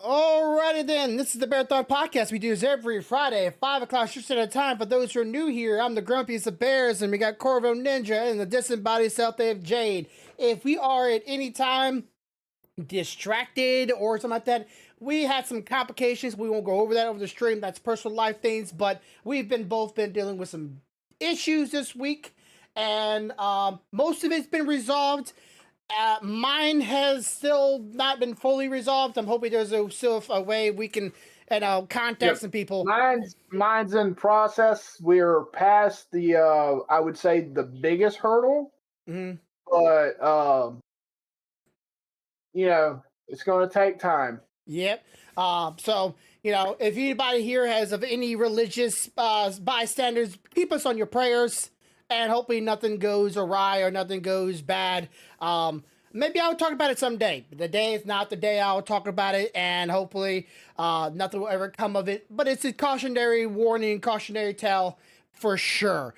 Alrighty then, this is the BearThoughts Podcast. We do this every Friday at 5 o'clock Central Time. For those who are new here, I'm the grumpiest of bears, and we got Corvo Ninja and the disembodied self-Dave Jade. If we are at any time distracted or something like that, we had some complications. We won't go over that over the stream. That's personal life things, but we've both been dealing with some issues this week, and most of it's been resolved. Mine has still not been fully resolved. I'm hoping there's still a way we can, contact some people. Mine's in process. We're past the, I would say, the biggest hurdle. Mm-hmm. But, it's going to take time. Yep. So, if anybody here has of any religious bystanders, keep us on your prayers. And hopefully nothing goes awry or nothing goes bad. Maybe I'll talk about it someday. The day is not the day I'll talk about it, and hopefully nothing will ever come of it. But it's a cautionary warning, cautionary tale for sure.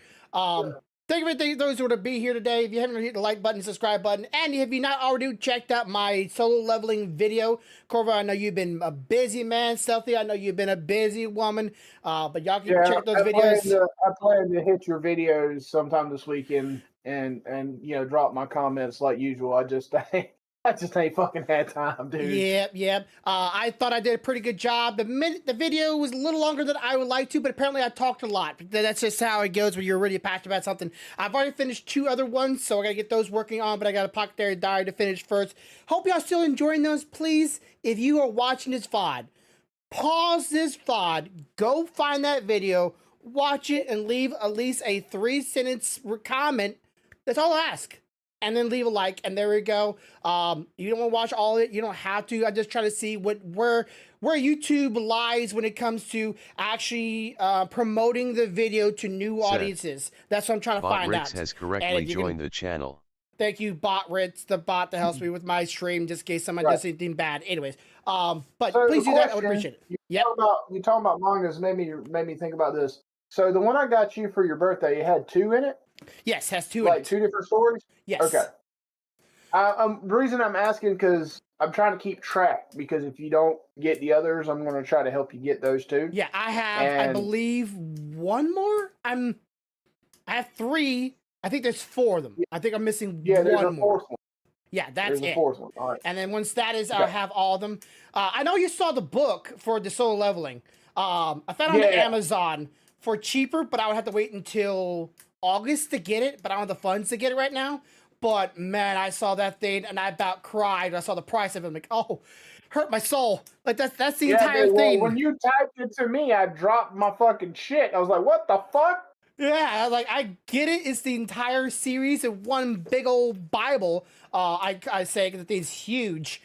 Thank you for those who are to be here today. If you haven't hit the like button, subscribe button, and if you not already checked out my solo leveling video, Corvo, I know you've been a busy man. Stealthy, I know you've been a busy woman. But y'all can check those videos. I plan to hit your videos sometime this weekend and drop my comments like usual. I just ain't fucking had time, dude. Yep. I thought I did a pretty good job. The video was a little longer than I would like to, but apparently I talked a lot. That's just how it goes when you're really passionate about something. I've already finished 2 other ones, so I gotta get those working on, but I got a Pocket Diary to finish first. Hope y'all still enjoying those. Please, if you are watching this VOD, pause this VOD, go find that video, watch it, and leave at least a 3-sentence comment. That's all I ask. And then leave a like, and there we go. You don't want to watch all of it. You don't have to. I just try to see where YouTube lies when it comes to actually promoting the video to new audiences. That's what I'm trying to find out. Bot Ritz has correctly joined the channel. Thank you, Bot Ritz, the bot that helps me with my stream, just in case somebody does anything bad. Anyways, but so please do that. I would appreciate it. You talking about mangas made me think about this. So the one I got you for your birthday, it had 2 in it? Yes, has 2 like 2 different stories? Yes. Okay. The reason I'm asking because I'm trying to keep track, because if you don't get the others, I'm going to try to help you get those too. Yeah, I have, I believe, 1 more. I have 3. I think there's 4 of them. I think I'm missing there's one a more. 4th one. Yeah, that's there's a 4th one. All right. And then once that is, I'll have all of them. I know you saw the book for the solo leveling. I found it on Amazon for cheaper, but I would have to wait until August to get it, but I don't have the funds to get it right now. But man, I saw that thing and I about cried. I saw the price of it. I'm like, oh, hurt my soul. Like that's the entire thing. When you typed it to me, I dropped my fucking shit. I was like, what the fuck? Yeah, like I get it. It's the entire series in one big old Bible. I say because the thing's huge.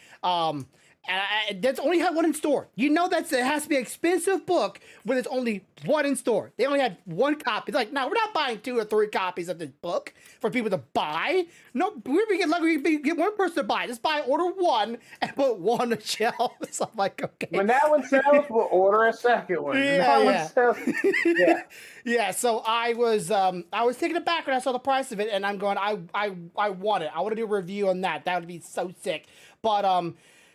And that's only had 1 in store. You know it has to be an expensive book when there's only 1 in store. They only had 1 copy. It's like, no, we're not buying 2 or 3 copies of this book for people to buy. No, we're gonna get lucky. We get 1 person to buy. Just order 1 and put 1 on the shelf. So I'm like, okay. When that one sells, we'll order a second one. Yeah. So I was taken aback when I saw the price of it, and I'm going, I want it. I want to do a review on that. That would be so sick. But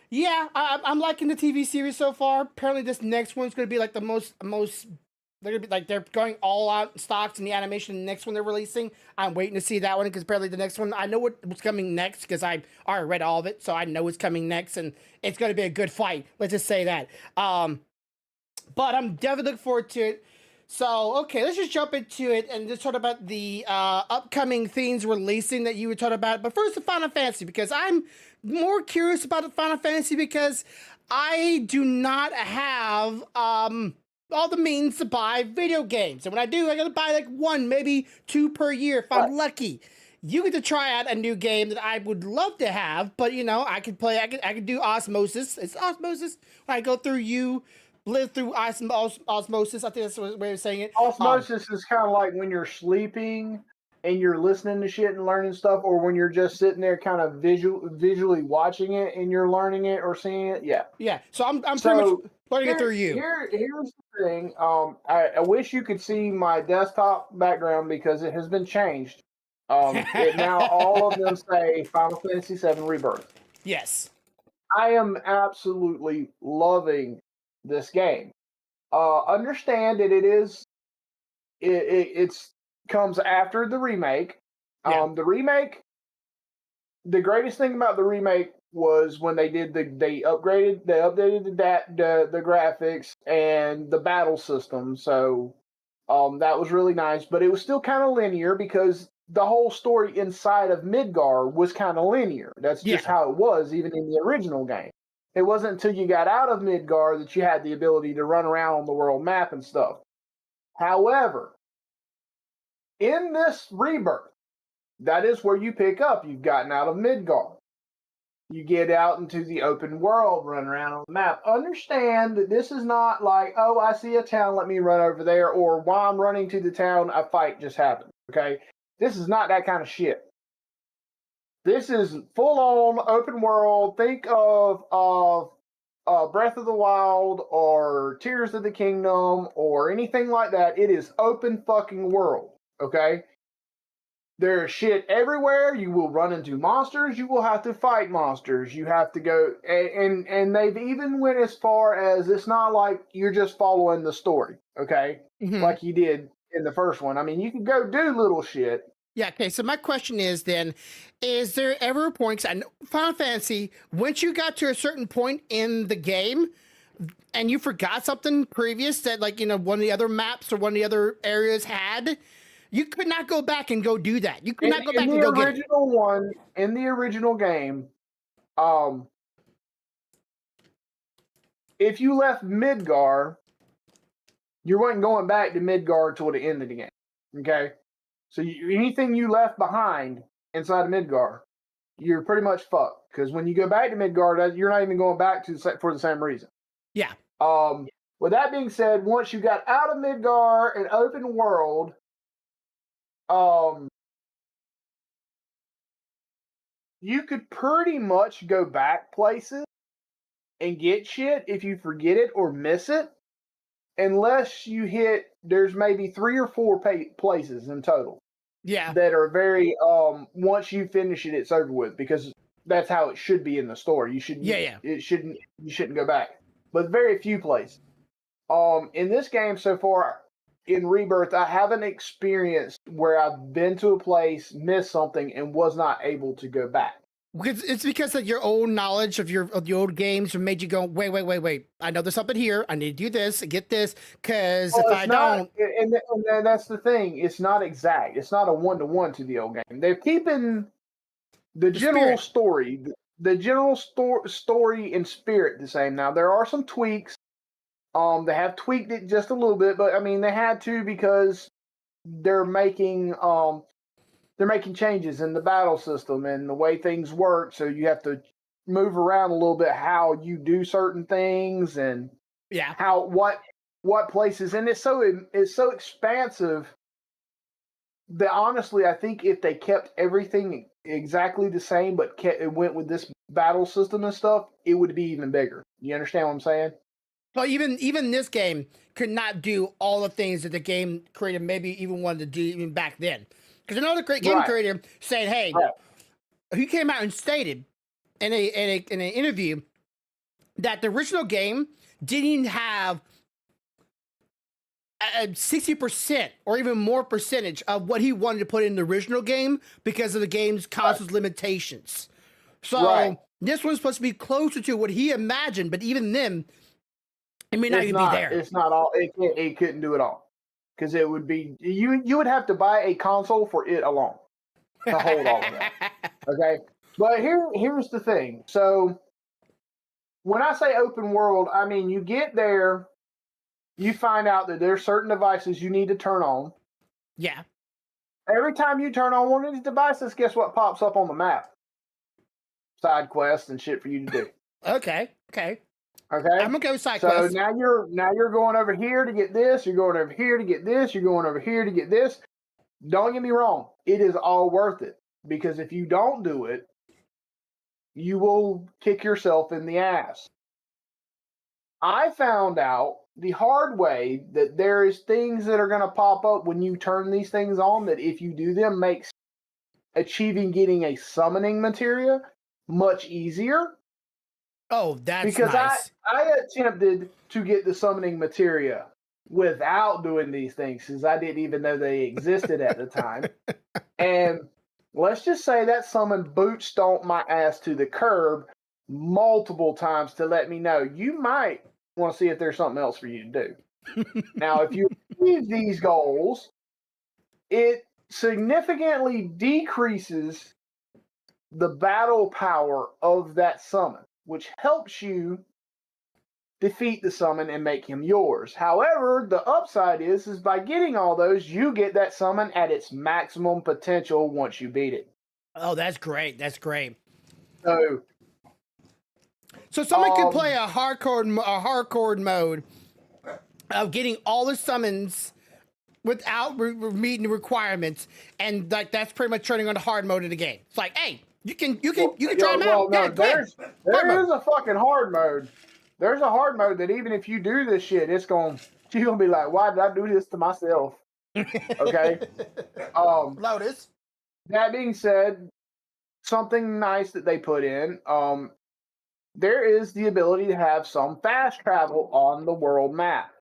yeah, I'm liking the TV series so far. Apparently, this next one's going to be like the most. They're going to be like they're going all out stocks in the animation. The next one they're releasing, I'm waiting to see that one because apparently the next one I know what's coming next because I already read all of it, so I know it's coming next, and it's going to be a good fight. Let's just say that. But I'm definitely looking forward to it. So, okay, let's just jump into it and just talk about the upcoming things releasing that you were talking about. But first, the Final Fantasy, because I'm more curious about the Final Fantasy because I do not have all the means to buy video games. And when I do, I gotta buy like 1, maybe 2 per year if I'm lucky. You get to try out a new game that I would love to have, but I could play, I could do Osmosis. It's Osmosis. When I go through you, live through osmosis. I think that's the way of saying it. Osmosis is kind of like when you're sleeping and you're listening to shit and learning stuff, or when you're just sitting there kind of visually watching it and you're learning it or seeing it. Yeah. So I'm pretty much learning it through you. Here's the thing. I wish you could see my desktop background because it has been changed. Now all of them say Final Fantasy VII Rebirth. Yes. I am absolutely loving this game. Understand that it's comes after the remake. Yeah. The remake, the greatest thing about the remake was when they updated the graphics and the battle system. So that was really nice, but it was still kind of linear because the whole story inside of Midgar was kind of linear. That's just Yeah. how it was, even in the original game. It wasn't until you got out of Midgar that you had the ability to run around on the world map and stuff. However, in this rebirth, that is where you pick up. You've gotten out of Midgar. You get out into the open world, run around on the map. Understand that this is not like, oh, I see a town, let me run over there, or while I'm running to the town, a fight just happened. Okay? This is not that kind of shit. This is full on open world. Think of Breath of the Wild or Tears of the Kingdom or anything like that. It is open fucking world. Okay? There's shit everywhere. You will run into monsters. You will have to fight monsters. You have to go, and they've even went as far as it's not like you're just following the story, okay? Mm-hmm. Like you did in the first one. I mean, you can go do little shit. Yeah. Okay. So my question is then, is there ever a point? 'Cause I know Final Fantasy, once you got to a certain point in the game, and you forgot something previous that, like, one of the other maps or one of the other areas had, you could not go back and go do that. You could not go back and go get it. In the original game, if you left Midgar, you weren't going back to Midgar until the end of the game. Okay, so anything you left behind inside of Midgar, you're pretty much fucked. Because when you go back to Midgar, you're not even going back for the same reason. Yeah. With that being said, once you got out of Midgar and open world, you could pretty much go back places and get shit if you forget it or miss it, unless you hit. There's maybe 3 or 4 places in total. Yeah. That are very once you finish it, it's over with, because that's how it should be in the story. You should You shouldn't go back, but very few places. In this game so far, in Rebirth, I haven't experienced where I've been to a place, missed something, and was not able to go back. It's because of your old knowledge of the old games made you go, wait. I know there's something here. I need to do this, get this, because if I don't. And that's the thing. It's not exact. It's not a 1-to-1 to the old game. They're keeping the general story, story and spirit the same. Now, there are some tweaks. They have tweaked it just a little bit, but I mean, they had to, because they're making changes in the battle system and the way things work. So you have to move around a little bit how you do certain things and what places. And it's so expansive that honestly, I think if they kept everything exactly the same, but it went with this battle system and stuff, it would be even bigger. You understand what I'm saying? Well, even this game could not do all the things that the game creator maybe even wanted to do even back then. Because another great game creator said, "Hey," he came out and stated in an interview that the original game didn't have a 60% or even more percentage of what he wanted to put in the original game because of the game's console's limitations. So this one's supposed to be closer to what he imagined, but even then, it may not even be there. It's not all. It couldn't do it all, because it would be you would have to buy a console for it alone to hold all of that. Okay, but here's the thing. So when I say open world, I mean you get there, you find out that there's certain devices you need to turn on. Yeah. Every time you turn on one of these devices, guess what pops up on the map? Side quests and shit for you to do. Okay. I'm gonna go side quest. So now you're going over here to get this. You're going over here to get this. You're going over here to get this. Don't get me wrong. It is all worth it, because if you don't do it, you will kick yourself in the ass. I found out the hard way that there is things that are going to pop up when you turn these things on that if you do them makes achieving getting a summoning materia much easier. Oh, that's because nice. I attempted to get the summoning materia without doing these things because I didn't even know they existed at the time. And let's just say that summon boot stomped my ass to the curb multiple times to let me know you might want to see if there's something else for you to do. Now, if you achieve these goals, it significantly decreases the battle power of that summon, which helps you defeat the summon and make him yours. However, the upside is by getting all those, you get that summon at its maximum potential once you beat it. Oh, that's great. That's great. So someone can play a hardcore mode of getting all the summons without meeting the requirements, and like that's pretty much turning on the hard mode of the game. It's like, hey, you can try them out. No, Yeah, there is a fucking hard mode. There's a hard mode that even if you do this shit, you're gonna be like, why did I do this to myself? Okay. Lotus. That being said, something nice that they put in, there is the ability to have some fast travel on the world map.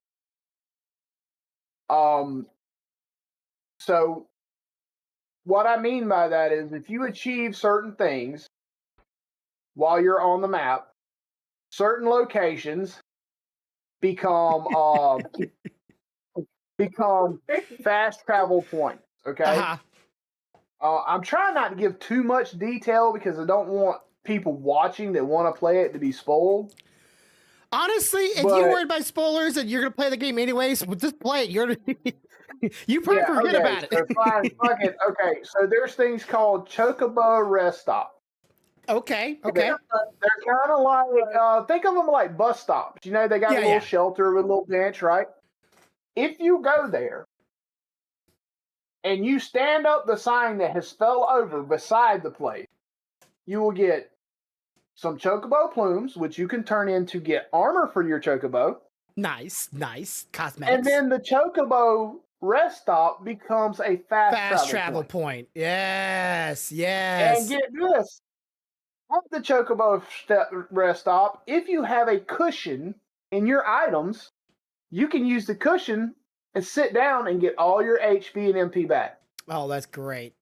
So what I mean by that is if you achieve certain things while you're on the map, certain locations become fast travel points. Okay. I'm trying not to give too much detail because I don't want people watching that want to play it to be spoiled. Honestly, if you're worried about spoilers and you're gonna play the game anyways, just play it. You probably forget about it. So fine, fuck it. Okay, so there's things called Chocobo Rest Stop. Okay. They're kind of like, think of them like bus stops. You know, they got a little shelter with a little bench, right? If you go there and you stand up the sign that has fell over beside the place, you will get some Chocobo plumes, which you can turn in to get armor for your Chocobo. Nice. Cosmetics. And then the Chocobo Rest Stop becomes a fast travel point. Yes. And get this. At the Chocobo Rest Stop, if you have a cushion in your items, you can use the cushion and sit down and get all your HP and MP back. Oh, that's great.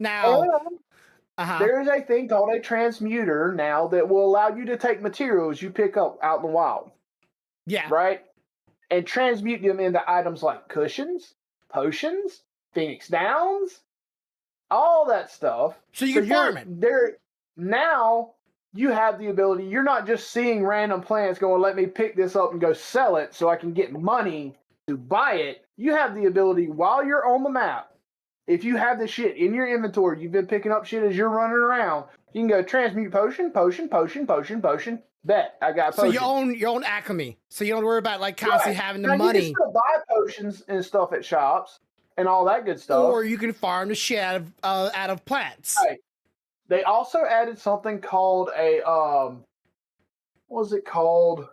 Now, there is a thing called a transmuter now that will allow you to take materials you pick up out in the wild. Yeah. Right? And transmute them into items like cushions, potions, Phoenix Downs, all that stuff. So you can farm it. Now you have the ability, you're not just seeing random plants going, let me pick this up and go sell it so I can get money to buy it. You have the ability while you're on the map, if you have the shit in your inventory, you've been picking up shit as you're running around, you can go transmute potion. Bet I got potion. So you own alchemy. So you don't worry about like constantly having the money. You can still buy potions and stuff at shops and all that good stuff. Or you can farm the shit out of plants. Right. They also added something called a what was it called?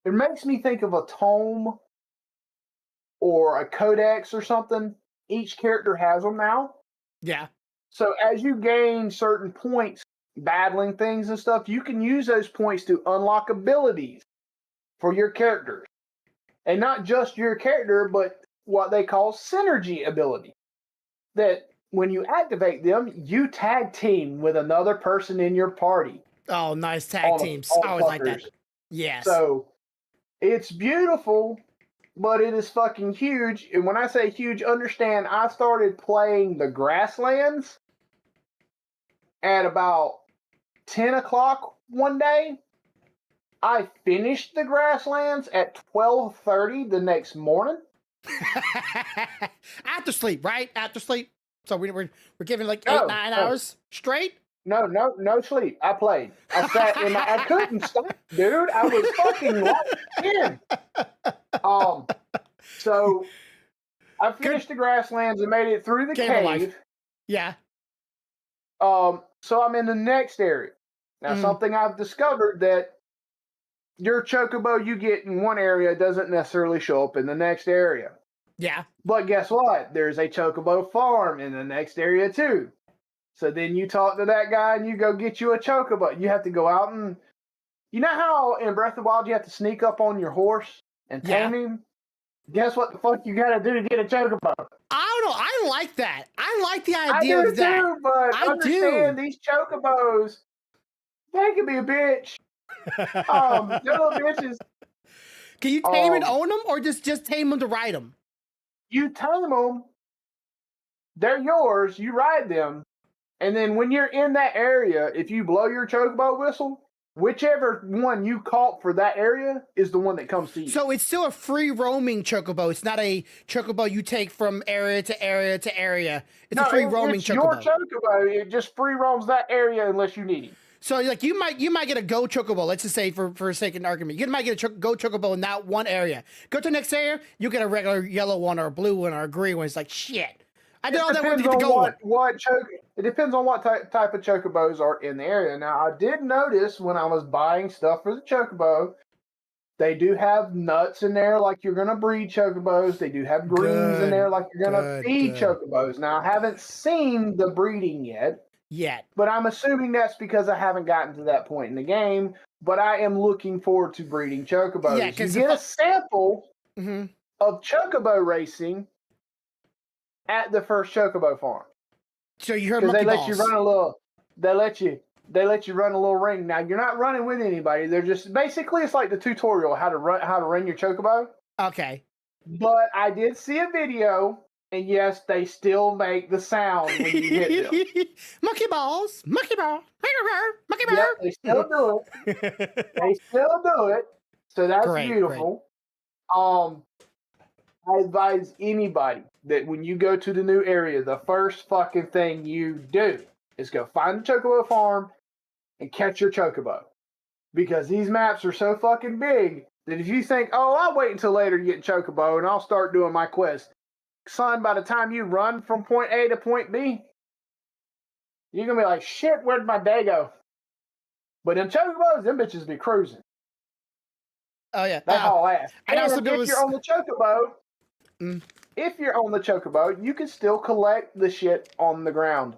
It makes me think of a tome or a codex or something. Each character has them now. Yeah. So as you gain certain points battling things and stuff, you can use those points to unlock abilities for your characters. And not just your character, but what they call synergy ability. That when you activate them, you tag team with another person in your party. Oh, nice tag teams. I always like that. Yes. So it's beautiful, but it is fucking huge. And when I say huge, understand I started playing the Grasslands at about 10 o'clock one day. I finished the Grasslands at 12:30 the next morning. After sleep, right? After sleep. So we're giving like 8-9 hours straight? No sleep. I played. I sat in I couldn't stop, dude. I was fucking locked in. So I finished the Grasslands and made it through the cave. Yeah. So I'm in the next area. Now, something I've discovered that your chocobo you get in one area doesn't necessarily show up in the next area. Yeah. But guess what? There's a chocobo farm in the next area too. So then you talk to that guy and you go get you a chocobo. You have to go out and, you know how in Breath of the Wild you have to sneak up on your horse and tame him? Guess what the fuck you gotta do to get a chocobo? I don't know. I like that. I like the idea of that. Too, but I understand do. these chocobos, they can be a bitch. They're little bitches. Can you tame and own them, or just tame them to ride them? You tame them. They're yours. You ride them. And then when you're in that area, if you blow your chocobo whistle, whichever one you caught for that area is the one that comes to you. So it's still a free roaming chocobo. It's not a chocobo you take from area to area to area. It's a free roaming chocobo. It's your chocobo. It just free roams that area unless you need him. So like you might get a go chocobo. Let's just say for sake of argument, you might get a go chocobo in that one area. Go to the next area, you get a regular yellow one or a blue one or a green one. It's like shit. I did all that work to get the gold one. It depends on what type of chocobos are in the area. Now, I did notice when I was buying stuff for the chocobo, they do have nuts in there like you're going to breed chocobos. They do have greens in there like you're going to feed chocobos. Now, I haven't seen the breeding yet, but I'm assuming that's because I haven't gotten to that point in the game. But I am looking forward to breeding chocobos. Yeah, you get a sample of chocobo racing at the first chocobo farm. So you heard monkey balls. They let you run a little ring. Now you're not running with anybody. They're just basically it's like the tutorial how to run your chocobo. Okay. But I did see a video, and yes, they still make the sound when you hit them. Monkey balls, monkey ball, monkey ball. Yeah, they still do it. They still do it. So that's beautiful. Great. I advise anybody that when you go to the new area, the first fucking thing you do is go find the chocobo farm and catch your chocobo. Because these maps are so fucking big that if you think, oh, I'll wait until later to get chocobo and I'll start doing my quest. Son, by the time you run from point A to point B, you're going to be like, shit, where'd my day go? But them chocobos, them bitches be cruising. Oh, yeah. That's all I ask. And also if you're on the chocobo, if you're on the chocobo, you can still collect the shit on the ground.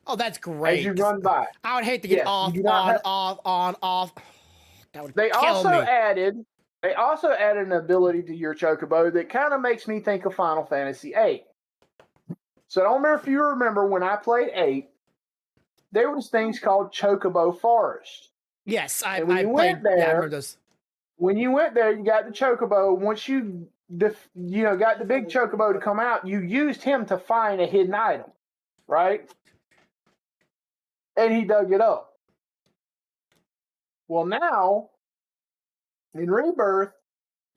Oh, that's great. As you run by. I would hate to get off. That would kill me. They also added an ability to your chocobo that kind of makes me think of Final Fantasy VIII. So I don't remember if you remember when I played 8, there was things called Chocobo Forest. Yes, I went there. Yeah, I remember those. When you went there, you got the chocobo. Once you got the big chocobo to come out, you used him to find a hidden item, right? And he dug it up. Well, now, in Rebirth,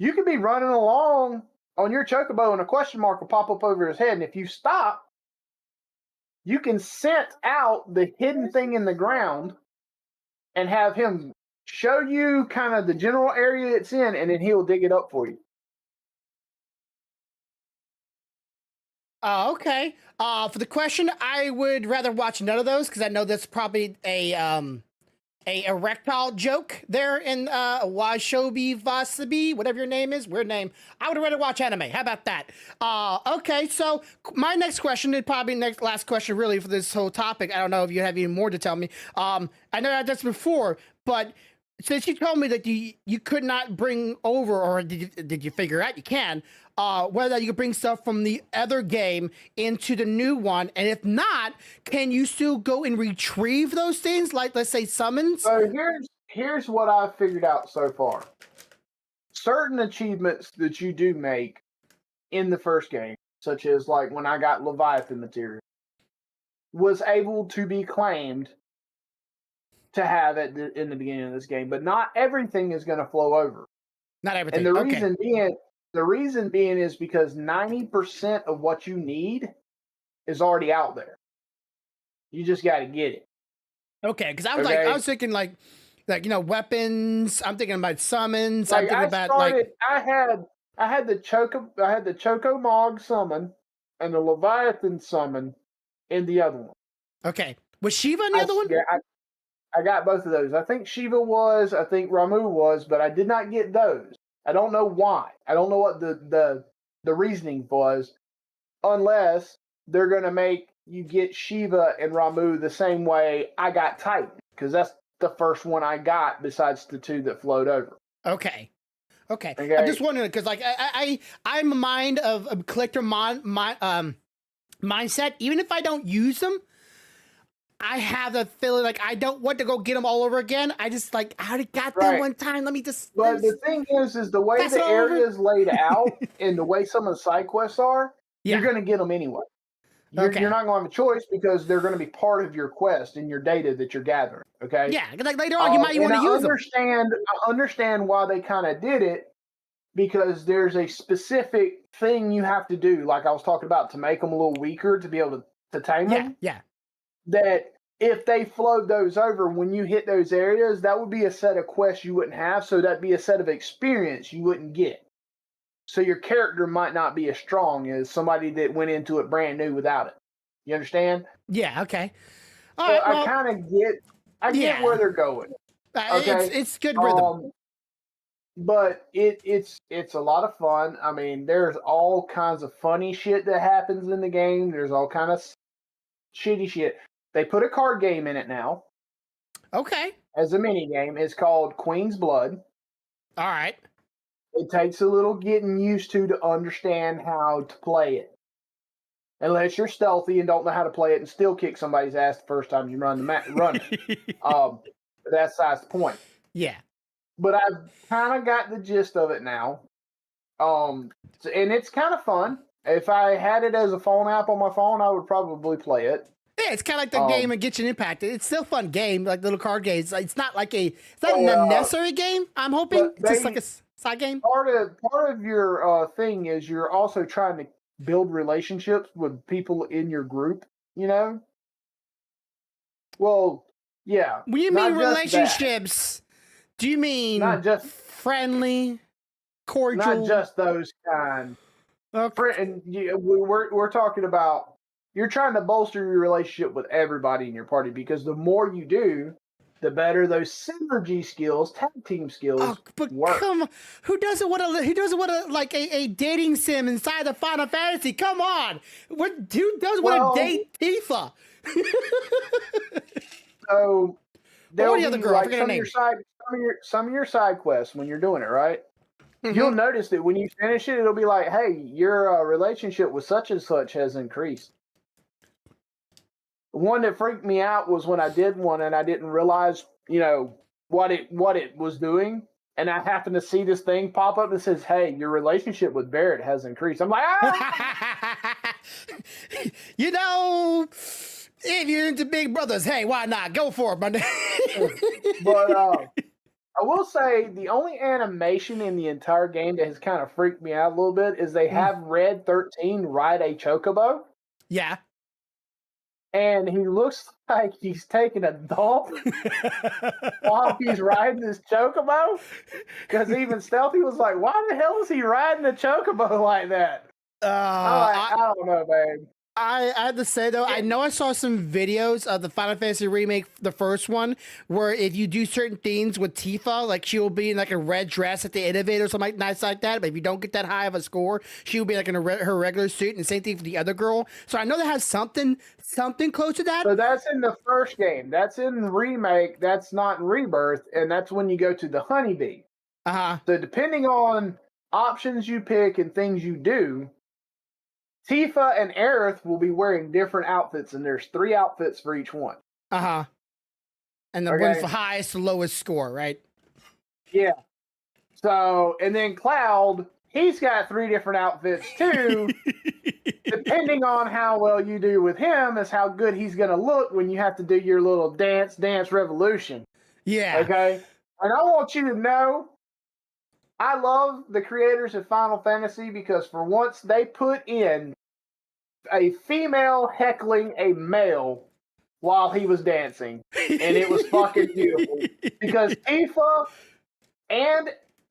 you can be running along on your chocobo and a question mark will pop up over his head. And if you stop, you can scent out the hidden thing in the ground and have him show you kind of the general area it's in, and then he'll dig it up for you. Okay. For the question, I would rather watch none of those because I know that's probably a erectile joke there in Washobi Vasabi, whatever your name is, weird name. I would rather watch anime. How about that? Okay, so my next question, and probably last question really for this whole topic. I don't know if you have any more to tell me. I know I had this before, but since you told me that you could not bring over, or did you figure out you can, whether you could bring stuff from the other game into the new one, and if not, can you still go and retrieve those things, like let's say summons? So here's what I've figured out so far. Certain achievements that you do make in the first game, such as like when I got Leviathan material, was able to be claimed to have in the beginning of this game, but not everything is going to flow over. Not everything. And the reason being is because 90% of what you need is already out there. You just got to get it. Okay, because I was thinking like weapons. I'm thinking about summons. I'm thinking about I had the Choco Mog summon and the Leviathan summon in the other one. Okay, was Shiva in the other one? Yeah, I got both of those. I think Shiva was, I think Ramu was, but I did not get those. I don't know why. I don't know what the reasoning was, unless they're going to make you get Shiva and Ramu the same way I got Titan, because that's the first one I got besides the 2 that flowed over. Okay. I'm just wondering because like I'm a mind of a collector mindset. Even if I don't use them, I have the feeling like I don't want to go get them all over again. I just like I already got them one time. Let me just. But the thing is the way the area is laid out and the way some of the side quests are, you're going to get them anyway. You're not going to have a choice because they're going to be part of your quest and your data that you're gathering. Okay. Yeah, like later on you might want to use them. I understand why they kind of did it, because there's a specific thing you have to do, like I was talking about, to make them a little weaker to be able to tame them. Yeah. That if they flowed those over, when you hit those areas, that would be a set of quests you wouldn't have. So that'd be a set of experience you wouldn't get. So your character might not be as strong as somebody that went into it brand new without it. You understand? Yeah. Okay. All right, I kind of get where they're going. Okay? It's good rhythm. But it's a lot of fun. I mean, there's all kinds of funny shit that happens in the game. There's all kind of shitty shit. They put a card game in it now. Okay. As a mini game. It's called Queen's Blood. All right. It takes a little getting used to understand how to play it. Unless you're stealthy and don't know how to play it and still kick somebody's ass the first time you run it. That's the point. Yeah. But I've kind of got the gist of it now. And it's kind of fun. If I had it as a phone app on my phone, I would probably play it. Yeah, it's kind of like the game of Genshin Impact. It's still a fun game, like little card games. It's not like an unnecessary game. I'm hoping it's just like a side game. Part of your thing is you're also trying to build relationships with people in your group. You know. Well, yeah. When you mean relationships, do you mean not just friendly, cordial? Not just those kind. Okay. And we're talking about. You're trying to bolster your relationship with everybody in your party, because the more you do, the better those synergy skills, tag team skills work. Come on. Who doesn't want a dating sim inside of Final Fantasy? Come on. Who doesn't want to date Tifa? So what the other girl? Some of your side quests when you're doing it, right? Mm-hmm. You'll notice that when you finish it, it'll be like, hey, your relationship with such and such has increased. One that freaked me out was when I did one and I didn't realize, what it was doing. And I happened to see this thing pop up that says, hey, your relationship with Barrett has increased. I'm like, if you're into Big Brothers, hey, why not? Go for it, my nigga. But I will say the only animation in the entire game that has kind of freaked me out a little bit is they have Red 13 ride a chocobo. Yeah. And he looks like he's taking a dump while he's riding this chocobo. Because even Stealthy was like, why the hell is he riding a chocobo like that? I don't know, babe. I have to say, though, I know I saw some videos of the Final Fantasy remake, the first one, where if you do certain things with Tifa, like she will be in like a red dress at the elevator or something nice like that, but if you don't get that high of a score, she will be like in her regular suit, and the same thing for the other girl. So I know that has something close to that. So that's in the first game. That's in remake. That's not in Rebirth, and that's when you go to the Honeybee. Uh-huh. So depending on options you pick and things you do, Tifa and Aerith will be wearing different outfits, and there's 3 outfits for each one. Uh-huh. And the one's the highest to lowest score, right? Yeah. So, and then Cloud, he's got 3 different outfits too. Depending on how well you do with him is how good he's going to look when you have to do your little dance revolution. Yeah. Okay? And I want you to know, I love the creators of Final Fantasy because for once they put in a female heckling a male while he was dancing. And it was fucking beautiful. Because Tifa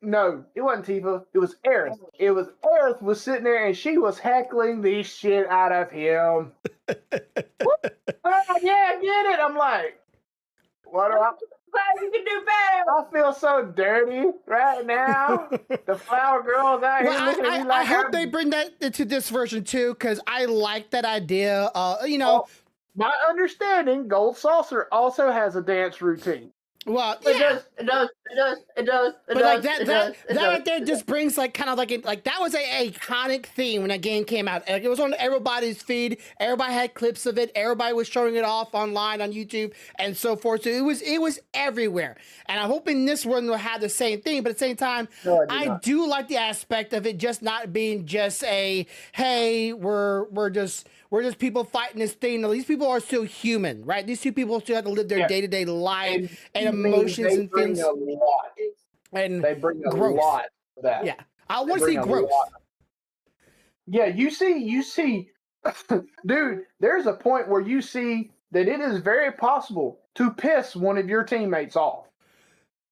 no, it wasn't Tifa. It was Aerith. Aerith was sitting there and she was heckling the shit out of him. Yeah, get it. I'm like, what Glad you can do better. I feel so dirty right now. The flower girls out here looking at me like I hope they bring that into this version too, because I like that idea. You know, my understanding, Gold Saucer also has a dance routine. well, It yeah. does. But like that right there just brings like kind of like that was a iconic theme when that game came out. Like, it was on everybody's feed. Everybody had clips of it. Everybody was showing it off online on YouTube and so forth. So it was everywhere. And I'm hoping this one will have the same thing. But at the same time, I do like the aspect of it just not being just a hey, we're just people fighting this thing. No, these people are still human, right? These two people still have to live their day-to-day life and emotions and things. And they bring a growth. lot of that. Yeah. I want to see growth. Yeah, you see, dude, there's a point where you see that it is very possible to piss one of your teammates off.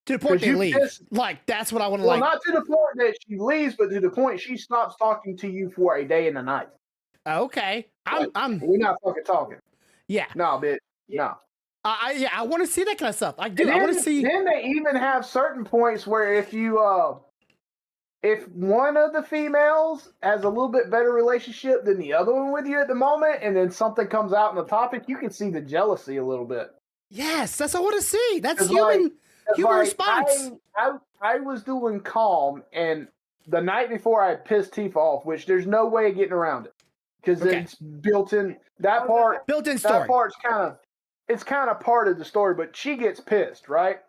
To the point they leave. Like, that's what I want to like. Well, not to the point that she leaves, but to the point she stops talking to you for a day and a night. Okay. We're not fucking talking. Yeah. No, bitch. No. I want to see that kind of stuff. I do. I want to see. Then they even have certain points where if one of the females has a little bit better relationship than the other one with you at the moment, and then something comes out in the topic, you can see the jealousy a little bit. Yes, that's what I want to see. That's human response. I was doing calm, and the night before I pissed Tifa off, which there's no way of getting around it because it's built in. That part, built-in story. That part's kind of part of the story, but she gets pissed, right?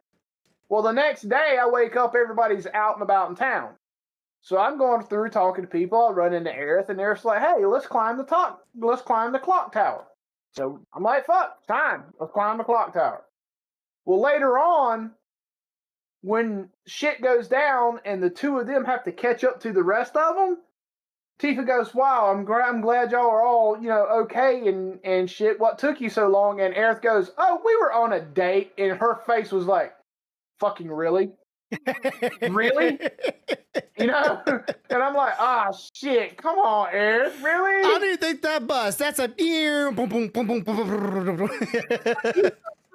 Well, the next day I wake up, everybody's out and about in town. So I'm going through talking to people. I run into Aerith, and Aerith's like, hey, let's climb the clock tower. So I'm like, fuck, time. Let's climb the clock tower. Well, later on, when shit goes down and the two of them have to catch up to the rest of them, Tifa goes, wow, I'm glad y'all are all, okay and shit. What took you so long? And Aerith goes, oh, we were on a date. And her face was like, fucking really? Really? And I'm like, shit, come on, Aerith, really? How do you think that bus? That's a boom, boom, boom, boom, boom.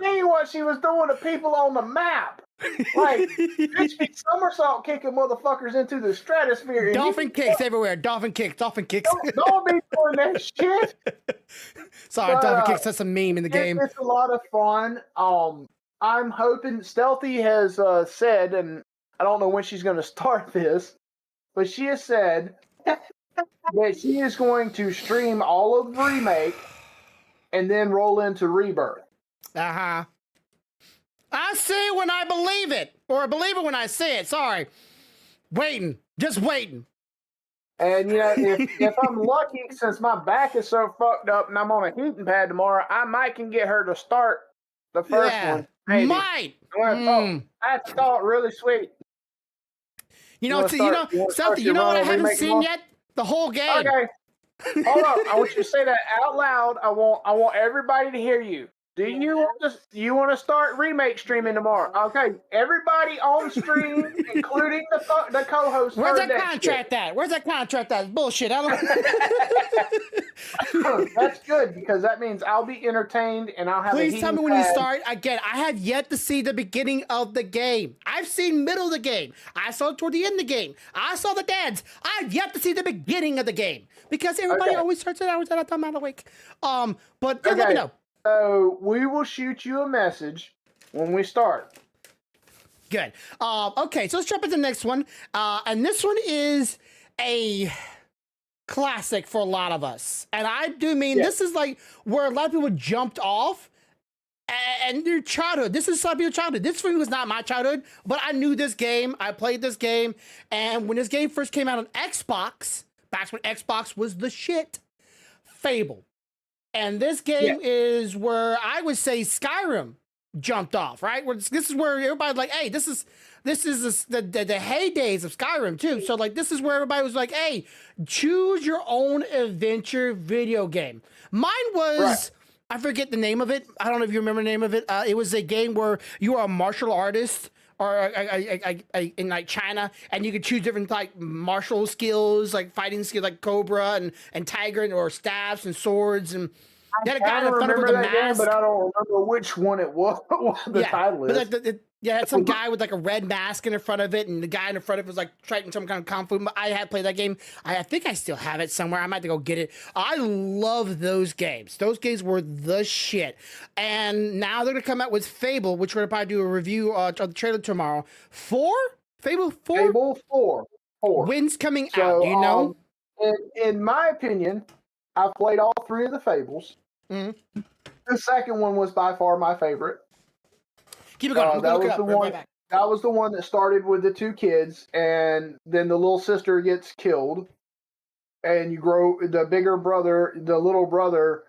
See what she was doing to people on the map. Like, bitch be somersault kicking motherfuckers into the stratosphere. Dolphin kicks everywhere. Dolphin kicks. Don't be doing that shit. Sorry, dolphin kicks. That's a meme in the game. It's a lot of fun. I'm hoping Stealthy has said, and I don't know when she's going to start this, but she has said that she is going to stream all of the remake and then roll into Rebirth. Uh-huh. I see it when I believe it, or I believe it when I see it. Sorry. Just waiting. And, if I'm lucky, since my back is so fucked up and I'm on a heating pad tomorrow, I might can get her to start the first one. Maybe. Might. I thought really sweet. Something. You know what I haven't seen yet? The whole game. Okay. Hold up. I want you to say that out loud. I want everybody to hear you. Do you want to start remake streaming tomorrow? Okay, everybody on stream, including the co-host. Where's that contract at? Where's that contract at? Bullshit. That's good because that means I'll be entertained and I'll have. Please tell me when you start. Again, I have yet to see the beginning of the game. I've seen middle of the game. I saw toward the end of the game. I saw the dads. I've yet to see the beginning of the game because everybody always starts it out at I'm not awake. But let me know. So we will shoot you a message when we start. Good. Okay, so let's jump into the next one. And this one is a classic for a lot of us. And I do mean this is like where a lot of people jumped off and their childhood. This is some people's childhood. This for me was not my childhood, but I knew this game. I played this game. And when this game first came out on Xbox, back when Xbox was the shit, Fable. And this game is where I would say Skyrim jumped off, right? This is where everybody's like, hey, this is the heydays of Skyrim too. So like, this is where everybody was like, hey, choose your own adventure video game. Mine was, I forget the name of it. I don't know if you remember the name of it. It was a game where you are a martial artist or in like China, and you could choose different like martial skills, like fighting skills, like Cobra and Tiger, or staffs and swords. And You had a I guy in kind of front of her remember with a that game, mask. but I don't remember which one it was. What the title but is. like had some guy with like a red mask in front of it, and the guy in front of it was like trying some kind of kung fu. I had played that game. I think I still have it somewhere. I might have to go get it. I love those games. Those games were the shit. And now they're gonna come out with Fable, which we're gonna probably do a review of the trailer tomorrow. Fable 4? Fable 4. When's coming out? Do you know? In my opinion, I've played all 3 of the Fables. Mm-hmm. The second one was by far my favorite. Keep it going. That was the one. That was the one that started with the 2 kids, and then the little sister gets killed, and you grow. The bigger brother, the little brother,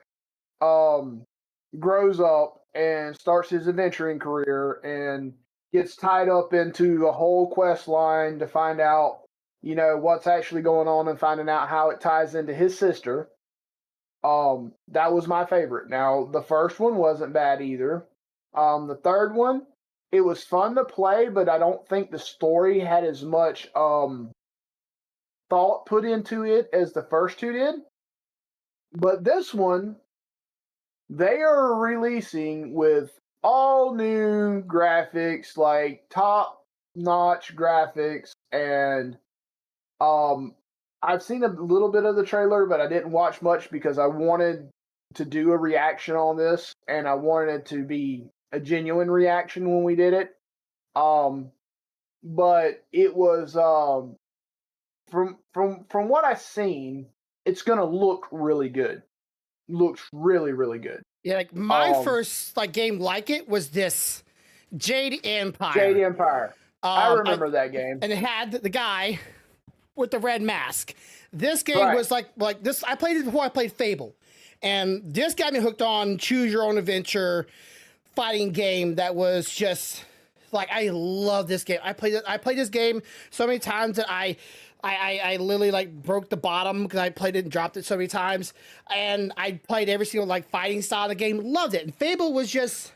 grows up and starts his adventuring career, and gets tied up into a whole quest line to find out, what's actually going on, and finding out how it ties into his sister. That was my favorite. Now, the first one wasn't bad either. The third one, it was fun to play, but I don't think the story had as much thought put into it as the first 2 did. But this one, they are releasing with all new graphics, like top-notch graphics, and I've seen a little bit of the trailer, but I didn't watch much because I wanted to do a reaction on this, and I wanted it to be a genuine reaction when we did it. But it was from what I've seen, it's gonna look really good. Looks really, really good. Yeah, like my first game like it was this Jade Empire. Jade Empire. I remember that game. And it had the guy with the red mask. This game was like this. I played it before I played Fable, and this got me hooked on choose your own adventure fighting game that was just like, I love this game. I played this game so many times that I literally broke the bottom because I played it and dropped it so many times, and I played every single fighting style of the game. Loved it, and Fable was just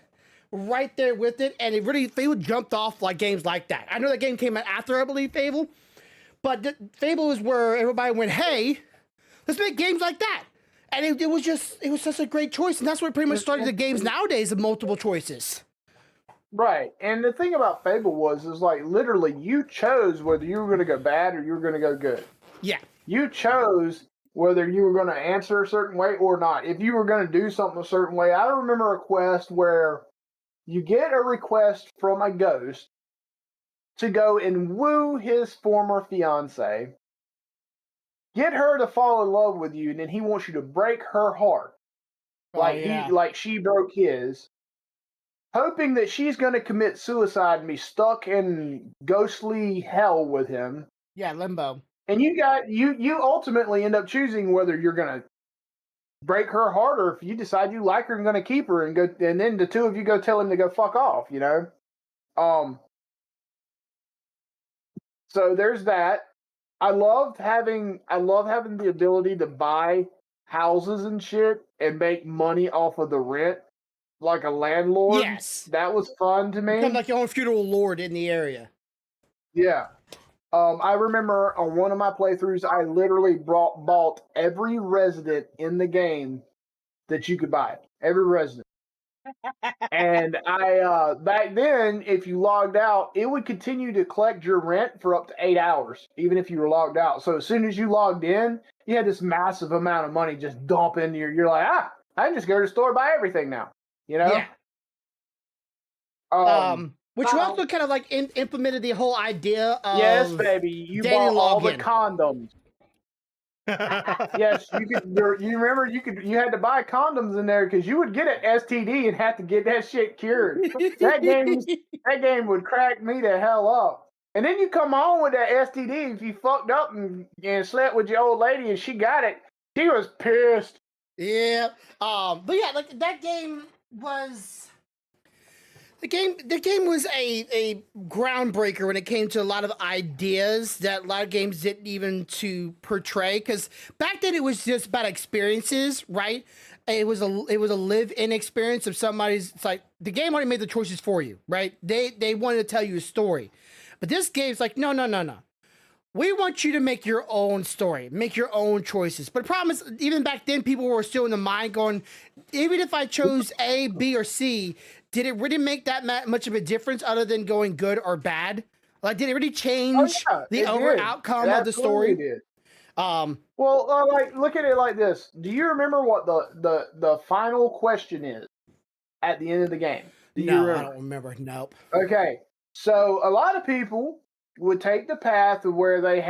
right there with it, and Fable jumped off games like that. I know that game came out after, I believe, Fable. But Fable is where everybody went, hey, let's make games like that. And it was such a great choice. And that's what pretty much started the games nowadays of multiple choices. Right. And the thing about Fable is literally you chose whether you were going to go bad or you were going to go good. Yeah. You chose whether you were going to answer a certain way or not. If you were going to do something a certain way. I remember a quest where you get a request from a ghost to go and woo his former fiance, get her to fall in love with you, and then he wants you to break her heart, like she broke his, hoping that she's going to commit suicide and be stuck in ghostly hell with him. Yeah, limbo. And you ultimately end up choosing whether you're going to break her heart or if you decide you like her and going to keep her, and then the 2 of you go tell him to go fuck off. So there's that. I love having the ability to buy houses and shit and make money off of the rent, like a landlord. Yes, that was fun to me. Become like your own feudal lord in the area. Yeah. I remember on one of my playthroughs, I literally bought every resident in the game that you could buy. Every resident. And I back then, if you logged out, it would continue to collect your rent for up to 8 hours, even if you were logged out. So as soon as you logged in, you had this massive amount of money just dump into you're like, I can just go to the store and buy everything now. Yeah. Which also kind of implemented the whole idea of yes, baby, you bought all the condoms. Yes, you could. You remember you had to buy condoms in there because you would get an STD and have to get that shit cured. That game would crack me the hell up. And then you come on with that STD if you fucked up and slept with your old lady and she got it. She was pissed. Yeah. But yeah, that game was. The game was a groundbreaker when it came to a lot of ideas that a lot of games didn't even to portray. Because back then it was just about experiences, right? It was a live-in experience of somebody's. It's like the game already made the choices for you, right? They wanted to tell you a story, but this game's like no. We want you to make your own story, make your own choices. But the problem is, even back then, people were still in the mind going, even if I chose A, B, or C, did it really make that much of a difference other than going good or bad? Like, did it really change the overall outcome of the story? Did. Well, like, look at it like this. Do you remember what the final question is at the end of the game? No, I don't remember. Nope. Okay. So a lot of people would take the path of where they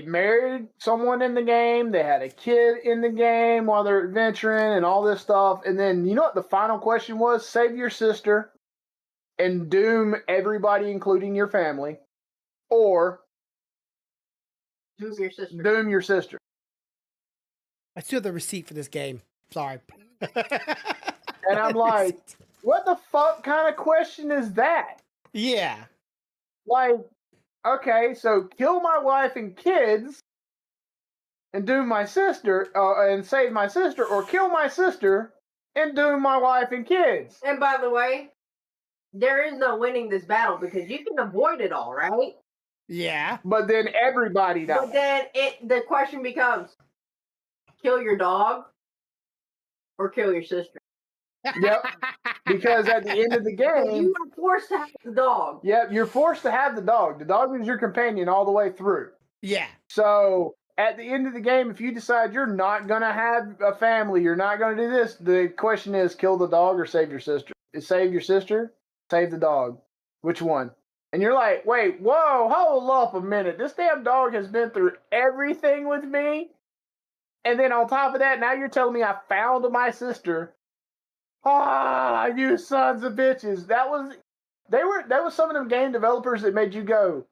married someone in the game, they had a kid in the game while they're adventuring and all this stuff. And then, you know what the final question was? Save your sister and doom everybody, including your family, or doom your sister. Doom your sister. I still have the receipt for this game. Sorry. And I'm like, what the fuck kind of question is that? Yeah. Like, okay, so kill my wife and kids and doom my sister, and save my sister, or kill my sister and doom my wife and kids. And by the way, there is no winning this battle because you can avoid it all, right? Yeah. But then everybody dies. But then the question becomes, kill your dog or kill your sister? Yep. Because at the end of the game, you are forced to have the dog. Yep, you're forced to have the dog. The dog is your companion all the way through. Yeah. So at the end of the game, if you decide you're not going to have a family, you're not going to do this, the question is kill the dog or save your sister. Save your sister, save the dog. Which one? And you're like, wait, whoa, hold up a minute. This damn dog has been through everything with me. And then on top of that, now you're telling me I found my sister. Ah, you sons of bitches. That was some of them game developers that made you go,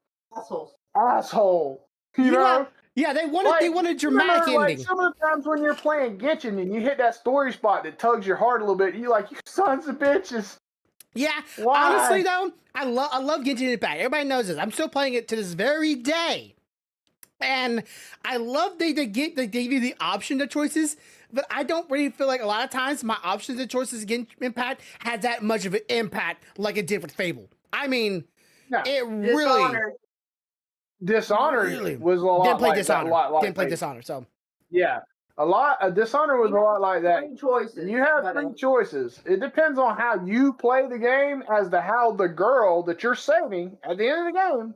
asshole. You know? Yeah, they wanted dramatic ending. Like some of the times when you're playing Genshin and you hit that story spot that tugs your heart a little bit, you're like, you sons of bitches. Yeah, why? Honestly though, I love Genshin Impact. Everybody knows this. I'm still playing it to this very day. And I love they give you the option to choices, but I don't really feel like a lot of times my options and choices against Impact had that much of an impact like it did with Fable. I mean, it really... Dishonored was a lot Didn't play like Dishonored. that. Like Didn't play Dishonored, so... Yeah. Dishonored was a lot like that. Three choices. You have three choices. It depends on how you play the game as to how the girl that you're saving at the end of the game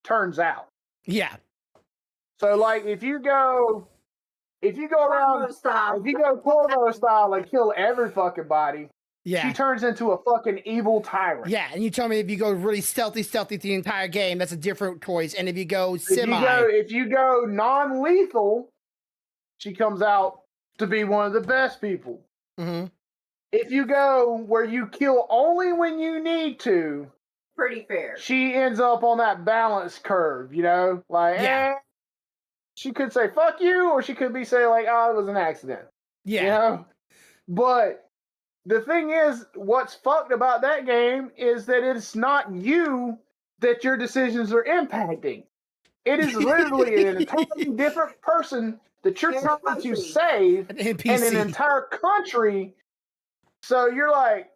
turns out. Yeah. So, like, if you go Corvo style and kill every fucking body, she turns into a fucking evil tyrant. Yeah, and you tell me if you go really stealthy the entire game, that's a different choice. And if you go if you go non-lethal, she comes out to be one of the best people. Mm-hmm. If you go where you kill only when you need to, pretty fair. She ends up on that balance curve, you know? Like, she could say, fuck you, or she could be saying, like, oh, it was an accident. Yeah. You know? But the thing is, what's fucked about that game is that it's not you that your decisions are impacting. It is literally an entirely different person that you're trying to save in an entire country. So you're like,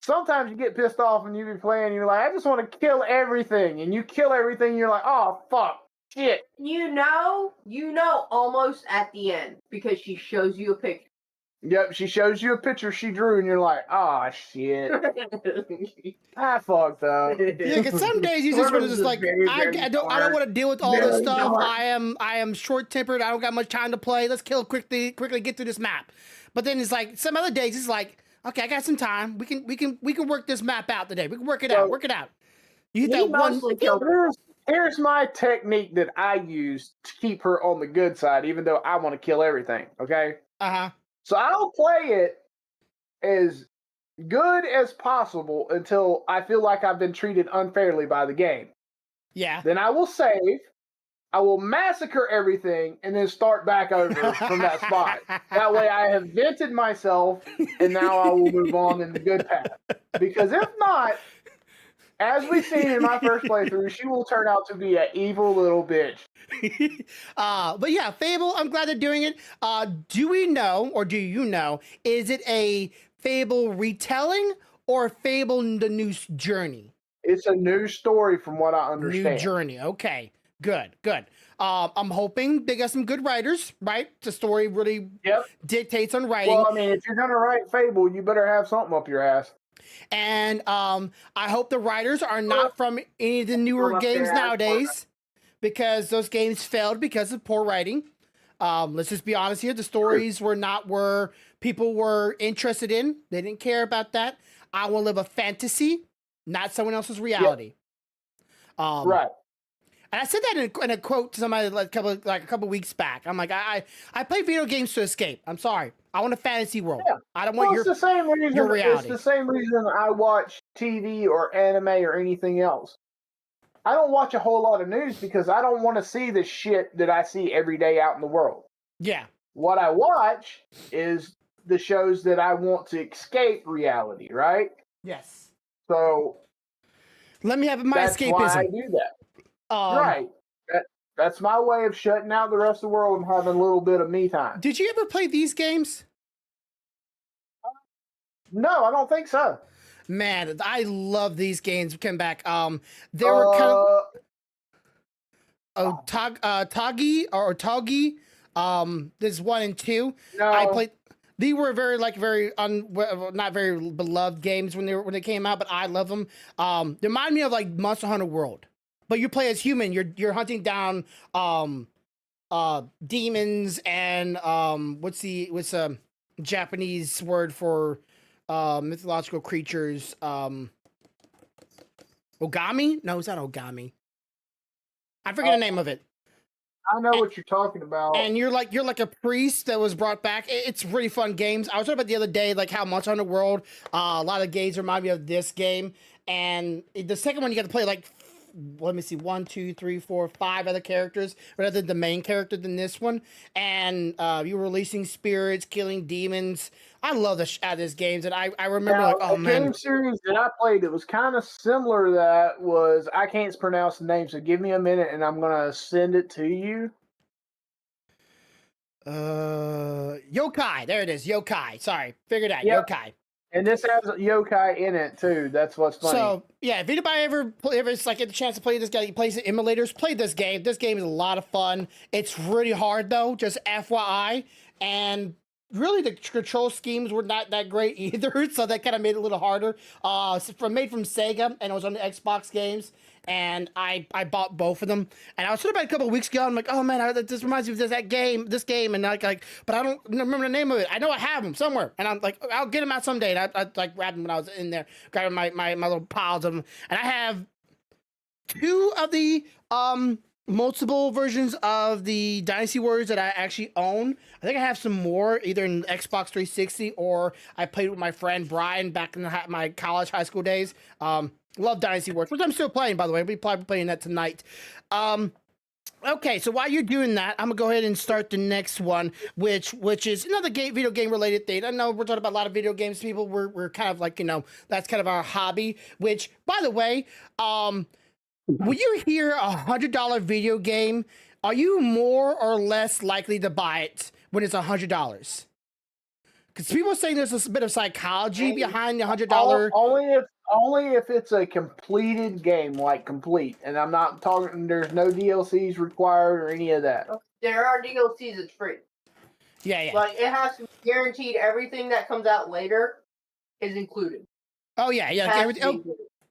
sometimes you get pissed off when you be playing, and you're like, I just want to kill everything. And you kill everything, and you're like, oh, fuck, shit. You know almost at the end, because she shows you a picture. Yep, she shows you a picture she drew, and you're like, oh, shit. I fucked up. Yeah, because some days you just want to just like, I don't want to deal with all this stuff. I am short-tempered. I don't got much time to play. Let's quickly get through this map. But then it's like, some other days it's like, okay, I got some time. We can work this map out today. We can work it out. You hit that one. Here's my technique that I use to keep her on the good side, even though I want to kill everything, okay? Uh-huh. So I'll play it as good as possible until I feel like I've been treated unfairly by the game. Yeah. Then I will save, I will massacre everything, and then start back over from that spot. That way I have vented myself, and now I will move on in the good path. Because if not, as we've seen in my first playthrough, she will turn out to be an evil little bitch. But yeah, Fable, I'm glad they're doing it. Do we know, or do you know, is it a Fable retelling or Fable the new journey? It's a new story from what I understand. New journey. Okay. Good. I'm hoping they got some good writers, right? The story really dictates on writing. Well, I mean, if you're gonna write Fable, you better have something up your ass. And I hope the writers are not from any of the newer games nowadays, because those games failed because of poor writing. Let's just be honest here. The stories were not where people were interested in. They didn't care about that. I want to live a fantasy, not someone else's reality. Right. And I said that in a quote to somebody a couple weeks back. I'm like, I play video games to escape. I'm sorry. I want a fantasy world. Yeah. I don't want your reality. It's the same reason I watch TV or anime or anything else. I don't watch a whole lot of news because I don't want to see the shit that I see every day out in the world. Yeah. What I watch is the shows that I want to escape reality, right? Yes. So let me have my escapism. That's why I do that. Right. That's my way of shutting out the rest of the world and having a little bit of me time. Did you ever play these games? No, I don't think so. Man, I love these games. Came back. They were kind of Toggy. There's 1 and 2. No. I played. They were very not very beloved games when they came out, but I love them. They remind me of like Monster Hunter World, but you play as human. You're hunting down demons and what's a Japanese word for mythological creatures? Ogami? No, it's not Ogami. I forget the name of it. I know what you're talking about. And you're like a priest that was brought back. It's really fun games. I was talking about the other day, like how Monster Hunter World, a lot of games remind me of this game. And the second one, you got to play like, let me see, 1, 2, 3, 4, 5 other characters rather than the main character than this one. And you were releasing spirits, killing demons. I love this games, and I remember the game series that I played that was kind of similar to that was, I can't pronounce the name, so give me a minute and I'm gonna send it to you. Yokai, there it is, Yokai. Sorry, figured out. Yep. Yokai. And this has yokai in it too. That's what's funny. So yeah, if anybody ever like get the chance to play this guy, he plays the emulators, play this game. This game is a lot of fun. It's really hard though, just FYI. And really, the control schemes were not that great either, so that kind of made it a little harder. Made from Sega, and it was on the Xbox games, and I bought both of them. And I was talking about a couple of weeks ago, I'm like, oh man, this reminds me of this game, and like, but I don't remember the name of it. I know I have them somewhere, and I'm like, I'll get them out someday. And I like grabbed them when I was in there, grabbing my little piles of them, and I have 2 of the multiple versions of the Dynasty Warriors that I actually own. I think I have some more, either in Xbox 360 or I played with my friend Brian back in my college, high school days. Love Dynasty Warriors, which I'm still playing, by the way. We'll probably be playing that tonight. Okay, so while you're doing that, I'm gonna go ahead and start the next one, which is another video game related thing. I know we're talking about a lot of video games. People, we're kind of like, that's kind of our hobby. Which, by the way, when you hear $100 video game, are you more or less likely to buy it when it's $100? Because people are saying there's a bit of psychology behind the $100. Only if it's a completed game, like complete. And I'm not talking, there's no DLCs required or any of that. There are DLCs, it's free. Yeah. Like, it has to be guaranteed everything that comes out later is included. Oh, yeah.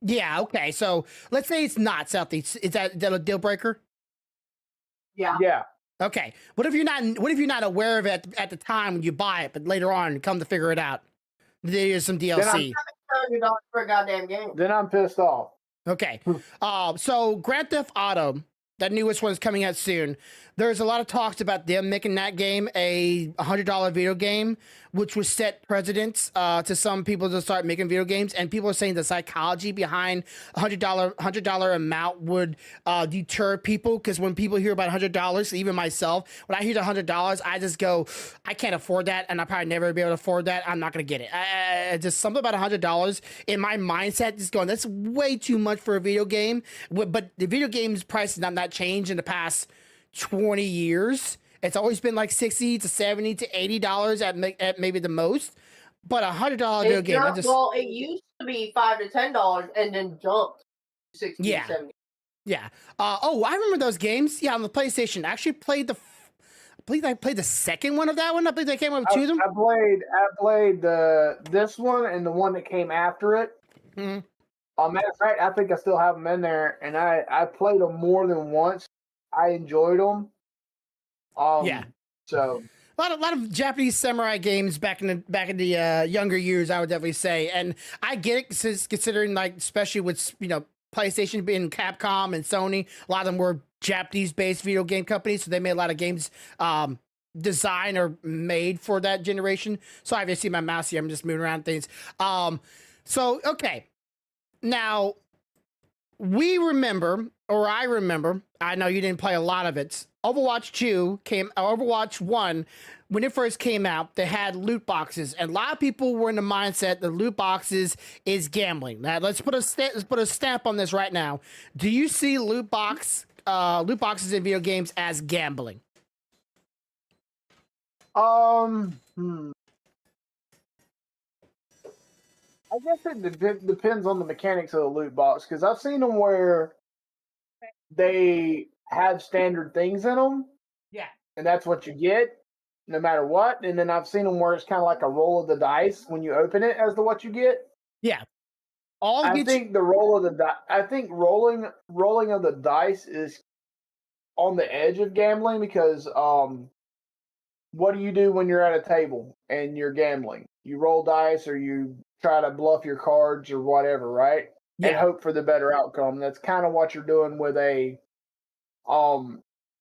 Yeah, okay. So let's say it's not South. Is that a deal breaker? Yeah. Yeah. Okay. What if you're not aware of it at the time when you buy it, but later on come to figure it out? There's some DLC. $100 for a goddamn game. Then I'm pissed off. Okay. So Grand Theft Auto, that newest one is coming out soon. There's a lot of talks about them making that game a $100 video game, which would set precedents to some people to start making video games. And people are saying the psychology behind $100 amount would deter people, because when people hear about $100, even myself, when I hear the $100, I just go, I can't afford that, and I'll probably never be able to afford that. I'm not gonna get it. Just something about $100 in my mindset is going, that's way too much for a video game. But the video game's price has not changed in the past 20 years. It's always been like $60 to $70 to $80 at maybe the most. But $100 video game. Well, it used to be $5 to $10 and then jumped. 60, Yeah. 70. Yeah. I remember those games. Yeah, on the PlayStation. I actually played I believe I played the second one of that one. I believe they came out with two of them. I played this one and the one that came after it. Mm-hmm. Matter of fact, I think I still have them in there, and I played them more than once. I enjoyed them. Yeah. So a lot of Japanese samurai games back in the younger years, I would definitely say, and I get it considering, like, especially with PlayStation being Capcom and Sony, a lot of them were Japanese-based video game companies, so they made a lot of games designed or made for that generation. So I see my mouse here, I'm just moving around things. So okay, now I remember, I know you didn't play a lot of it. Overwatch 1, when it first came out, they had loot boxes, and a lot of people were in the mindset that loot boxes is gambling. Now, let's put a stamp on this right now. Do you see loot boxes in video games as gambling? I guess it depends on the mechanics of the loot box, because I've seen them where they have standard things in them. Yeah. And that's what you get, no matter what. And then I've seen them where it's kind of like a roll of the dice when you open it as to what you get. Yeah. I think rolling of the dice is on the edge of gambling, because what do you do when you're at a table and you're gambling? You roll dice, or you try to bluff your cards or whatever, right? Yeah. And hope for the better outcome. That's kind of what you're doing with a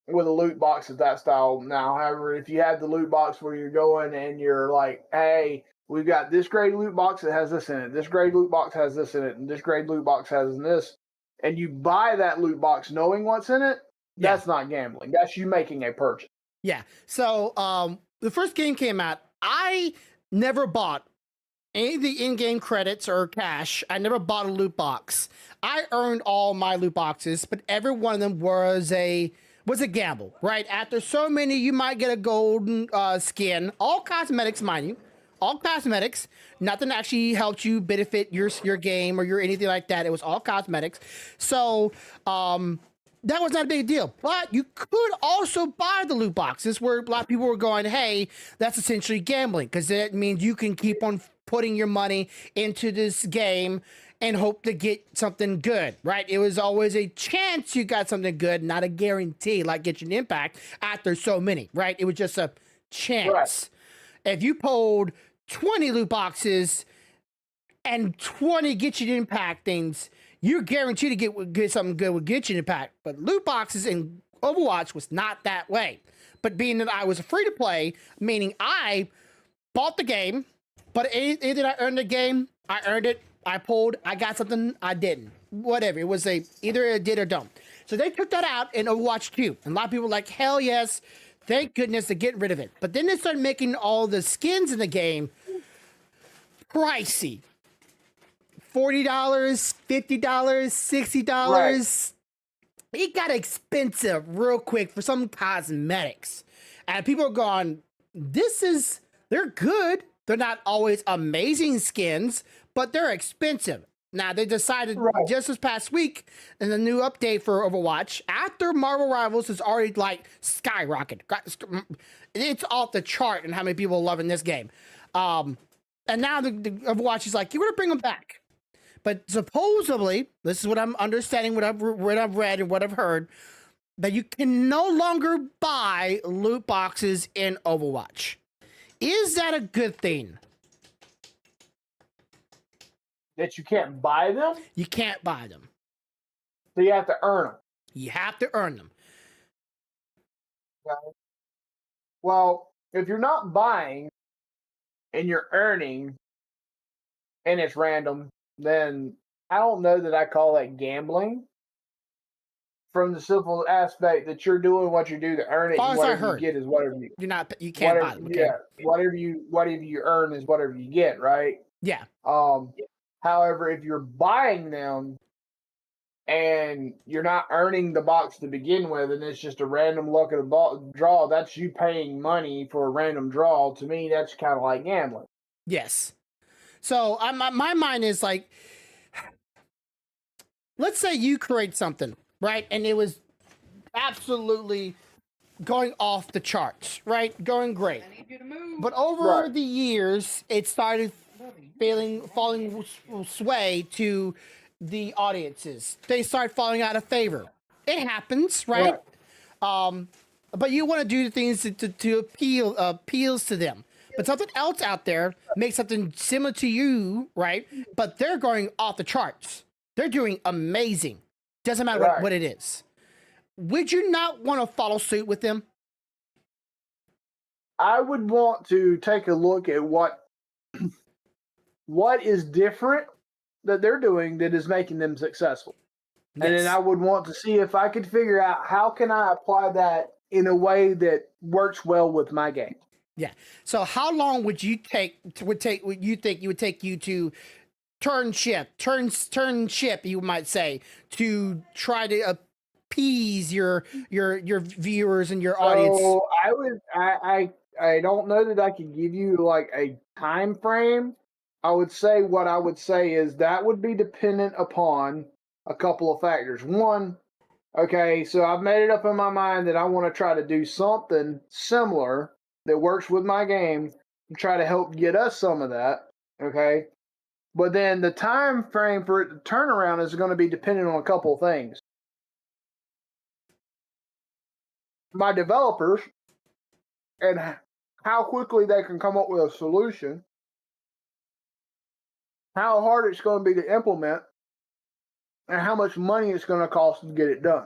loot box of that style. Now, however, if you have the loot box where you're going and you're like, hey, we've got this grade loot box that has this in it, this grade loot box has this in it, and this grade loot box has this, and you buy that loot box knowing what's in it, that's not gambling. That's you making a purchase. Yeah. So the first game came out, I never bought any of the in-game credits or cash. I never bought a loot box. I earned all my loot boxes, but every one of them was a gamble, right? After so many, you might get a golden skin, all cosmetics, mind you, all cosmetics. Nothing actually helped you benefit your game or your anything like that. It was all cosmetics. So that was not a big deal. But you could also buy the loot boxes, where a lot of people were going, hey, that's essentially gambling, because that means you can keep on putting your money into this game and hope to get something good, right? It was always a chance you got something good, not a guarantee, like Genshin Impact after so many, right? It was just a chance. Right. If you pulled 20 loot boxes and 20 Genshin Impact things, you're guaranteed to get something good with Genshin Impact. But loot boxes in Overwatch was not that way. But being that I was free to play, meaning I bought the game, but either I earned the game, I earned it, I pulled, I got something, I didn't. Whatever. It was either it did or don't. So they took that out in Overwatch 2. And a lot of people were like, hell yes, thank goodness they're getting rid of it. But then they started making all the skins in the game pricey. $40, $50, $60. Right. It got expensive real quick for some cosmetics. And people are going, they're good. They're not always amazing skins, but they're expensive. Now, they decided just this past week in the new update for Overwatch, after Marvel Rivals has already like skyrocketed. It's off the chart and how many people are loving this game. And now the Overwatch is like, you're going to bring them back. But supposedly, this is what I'm understanding, what I've read and what I've heard, that you can no longer buy loot boxes in Overwatch. Is that a good thing? That you can't buy them? You can't buy them. So you have to earn them. You have to earn them. Okay. Well, if you're not buying and you're earning and it's random, then I don't know that I call that gambling. From the simple aspect that you're doing what you do to earn it, and whatever you get is whatever you can't buy them. Okay? Yeah, whatever you earn is whatever you get, right? Yeah. However, if you're buying them and you're not earning the box to begin with, and it's just a random luck of the draw, that's you paying money for a random draw. To me, that's kind of like gambling. Yes. So my mind is like, let's say you create something, right? And it was absolutely going off the charts, right? Going great. I need you to move. But over the years, it started falling sway to the audiences. They start falling out of favor. It happens, right? But you want to do things to appeals to them. But something else out there makes something similar to you, right? But they're going off the charts. They're doing amazing. Doesn't matter what it is. Would you not want to follow suit with them? I would want to take a look at what is different that they're doing that is making them successful. Yes. And then I would want to see if I could figure out how can I apply that in a way that works well with my game. Yeah. So how long would you think it would take you to turn ship, you might say, to try to appease your viewers and your audience? So I don't know that I could give you like a time frame. What I would say is that would be dependent upon a couple of factors. One, okay, so I've made it up in my mind that I want to try to do something similar that works with my game and try to help get us some of that, okay? But then the time frame for it to turn around is going to be dependent on a couple of things. My developers and how quickly they can come up with a solution, how hard it's going to be to implement, and how much money it's going to cost to get it done.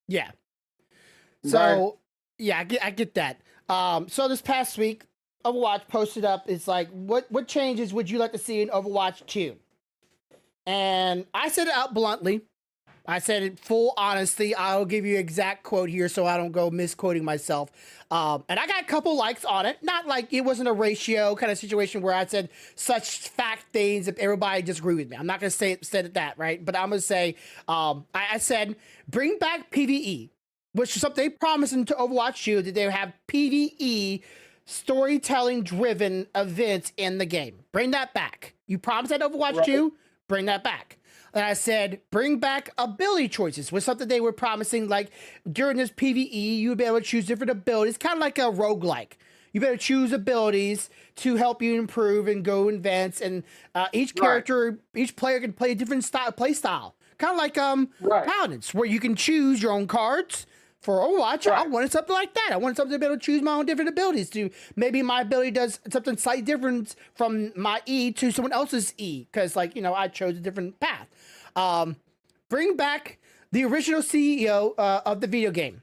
Yeah. So, yeah, I get that. So this past week, Overwatch posted up, it's like, what changes would you like to see in Overwatch 2? And I said it out bluntly. I said it full honesty. I'll give you an exact quote here so I don't go misquoting myself. And I got a couple likes on it. Not like it wasn't a ratio kind of situation where I said such fact things if everybody disagreed with me. I'm not going to say it that, right? But I'm going to say, I said, bring back PvE, which is something they promised into Overwatch 2, that they would have PvE storytelling driven events in the game. Bring that back. You promised that Overwatch 2, bring that back. And I said, bring back ability choices, was something they were promising. Like during this PvE, you would be able to choose different abilities, kind of like a roguelike. You better choose abilities to help you improve and go advance. And each character, each player can play a different play style. Kind of like Paladins, where you can choose your own cards. For Overwatch, I wanted something like that. I wanted something to be able to choose my own different abilities. To maybe my ability does something slightly different from my E to someone else's E, because I chose a different path. Bring back the original CEO of the video game,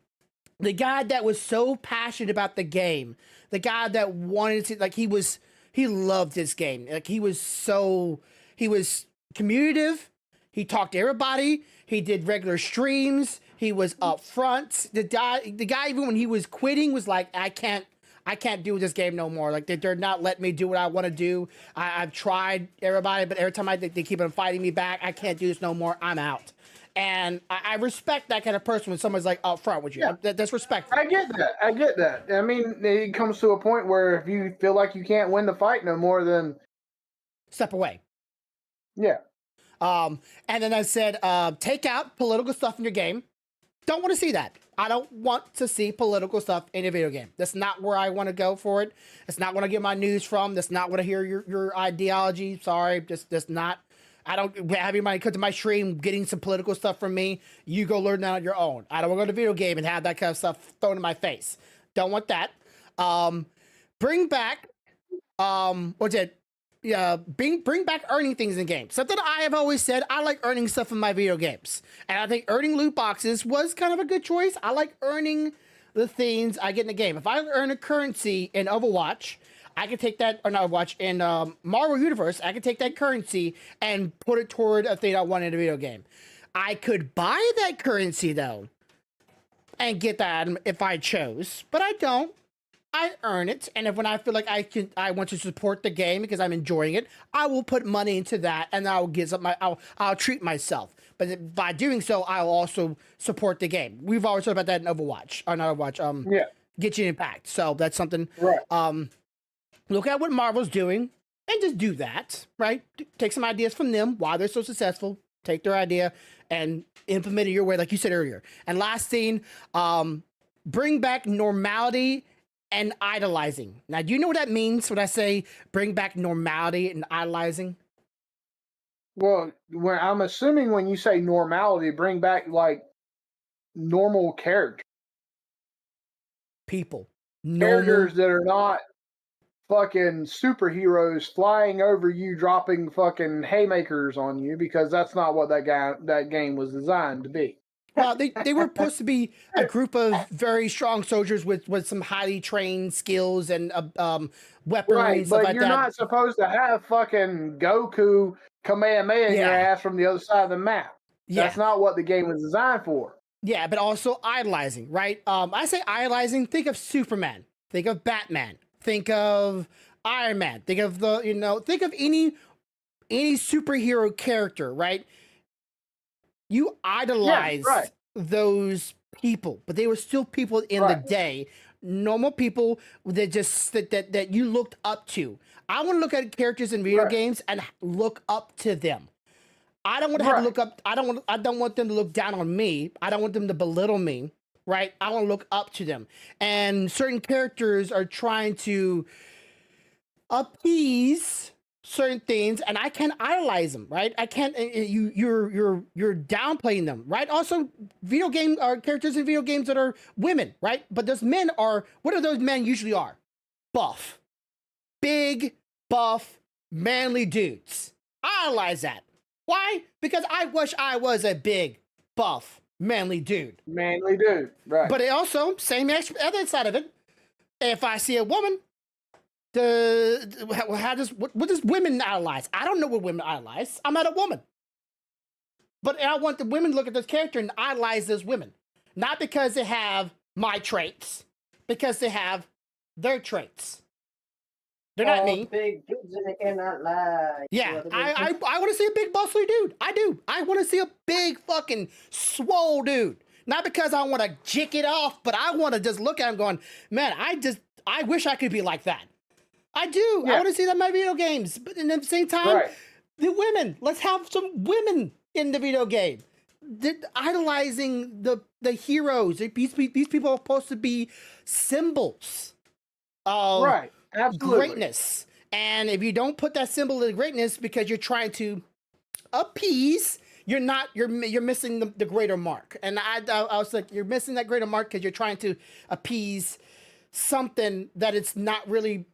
the guy that was so passionate about the game, the guy that wanted to he loved this game. Like he was communicative. He talked to everybody. He did regular streams. He was upfront. The guy, even when he was quitting, was like, I can't do this game no more. Like they're not letting me do what I want to do. I've tried everybody, but every time they keep on fighting me back. I can't do this no more. I'm out. And I respect that kind of person when someone's like upfront with you. Yeah. That's respectful. I get that. I mean, it comes to a point where if you feel like you can't win the fight no more, then step away. Yeah. And then I said, take out political stuff in your game. Don't want to see that. I don't want to see political stuff in a video game. That's not where I want to go for it. That's not where I get my news from. That's not what I hear your ideology. Sorry, that's not. I don't have anybody come to my stream getting some political stuff from me. You go learn that on your own. I don't want to go to video game and have that kind of stuff thrown in my face. Don't want that. Bring back, what's it? Yeah, bring back earning things in games. Something I have always said, I like earning stuff in my video games. And I think earning loot boxes was kind of a good choice. I like earning the things I get in the game. If I earn a currency in Overwatch, I can take that, or not Overwatch, in Marvel Universe, I can take that currency and put it toward a thing I want in a video game. I could buy that currency, though, and get that if I chose, but I don't. I earn it, and when I feel like I want to support the game because I'm enjoying it, I will put money into that, and I'll give up I'll treat myself. But by doing so, I'll also support the game. We've always talked about that in Overwatch, or not Overwatch. Genshin Impact. So that's something. Right. Look at what Marvel's doing, and just do that. Right. Take some ideas from them, why they're so successful. Take their idea and implement it your way, like you said earlier. And last thing, bring back normality and idolizing. Now, do you know what that means when I say bring back normality and idolizing? Well, I'm assuming when you say normality, bring back like normal characters. People. Characters that are not fucking superheroes flying over you, dropping fucking haymakers on you, because that's not what that game was designed to be. Well, they were supposed to be a group of very strong soldiers with some highly trained skills and weaponry Right, and stuff but like you're that. not supposed to have fucking Goku Kamehameha in your ass from the other side of the map. Yeah. That's not what the game was designed for. Yeah, but also idolizing, right? I say idolizing, think of Superman, think of Batman, think of Iron Man, think of think of any superhero character, right? You idolize those people, but they were still people in the day, normal people that just that you looked up to. I want to look at characters in video games and look up to them. I don't want to have to look up. I don't want them to look down on me. I don't want them to belittle me, right? I want to look up to them. And certain characters are trying to appease certain things, and I can't idolize them, right? I can't. You're downplaying them, right? Also, video game characters in video games that are women, right? But those men are. What are those men usually are? Buff, big, buff, manly dudes. I idolize that. Why? Because I wish I was a big, buff, manly dude. Manly dude, right? But it also, same other side of it. If I see a woman, what does women idolize? I don't know what women idolize. I'm not a woman. But I want the women to look at this character and idolize those women. Not because they have my traits, because they have their traits. They're not me. Big dudes and they cannot lie. Yeah, I want to see a big bustly dude. I do. I want to see a big fucking swole dude. Not because I want to jick it off, but I want to just look at him going, man, I wish I could be like that. I do. Yeah. I want to see that in my video games. But at the same time, the women. Let's have some women in the video game. They're idolizing the heroes. These people are supposed to be symbols of greatness. And if you don't put that symbol of greatness because you're trying to appease, you're missing the greater mark. And I was like, you're missing that greater mark because you're trying to appease something that it's not really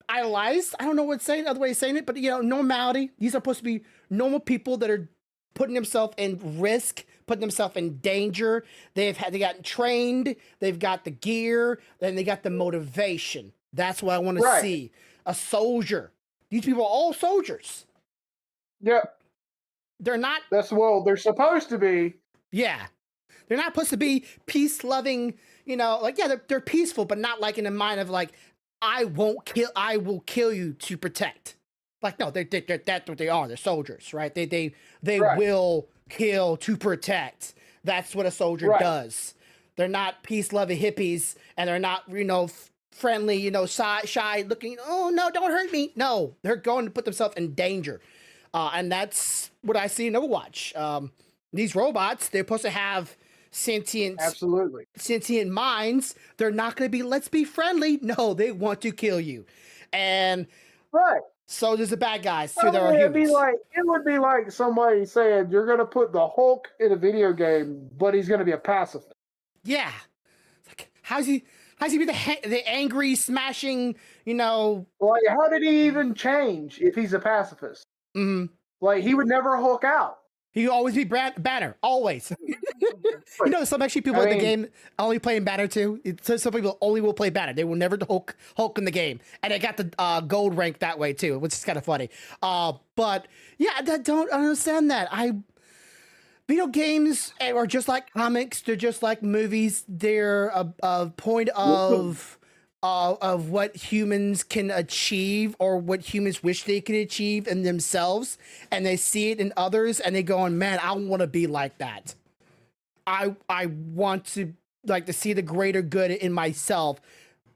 idolized. I don't know what saying other way of saying it, but normality. These are supposed to be normal people that are putting themselves in risk, putting themselves in danger. They gotten trained, they've got the gear, then they got the motivation. That's what I want to see. A soldier. These people are all soldiers. Yep. They're not. They're supposed to be. Yeah. They're not supposed to be peace-loving, they're peaceful, but not like in the mind of like, I will kill you to protect. Like, no, that's what they are. They're soldiers, right? They will kill to protect. That's what a soldier does. They're not peace-loving hippies, and they're not, friendly, shy looking. Oh no, don't hurt me. No, they're going to put themselves in danger, and that's what I see in Overwatch. These robots, they're supposed to have sentient minds. They're not going to be, let's be friendly. No, they want to kill you, and so there's the bad guys too. There are humans. It would be like somebody saying you're going to put the Hulk in a video game, but he's going to be a pacifist. Yeah, like how's he be the angry, smashing, Like, how did he even change if he's a pacifist? Mm-hmm. Like, he would never Hulk out. He would always be Banner, always. Some people in the game only playing Banner too. Some people only will play Banner. They will never Hulk in the game. And they got the gold rank that way too, which is kind of funny. But yeah, I don't understand that. Video games are just like comics. They're just like movies. They're a point of what humans can achieve or what humans wish they could achieve in themselves. And they see it in others and they go, man, I want to be like that. I want to to see the greater good in myself.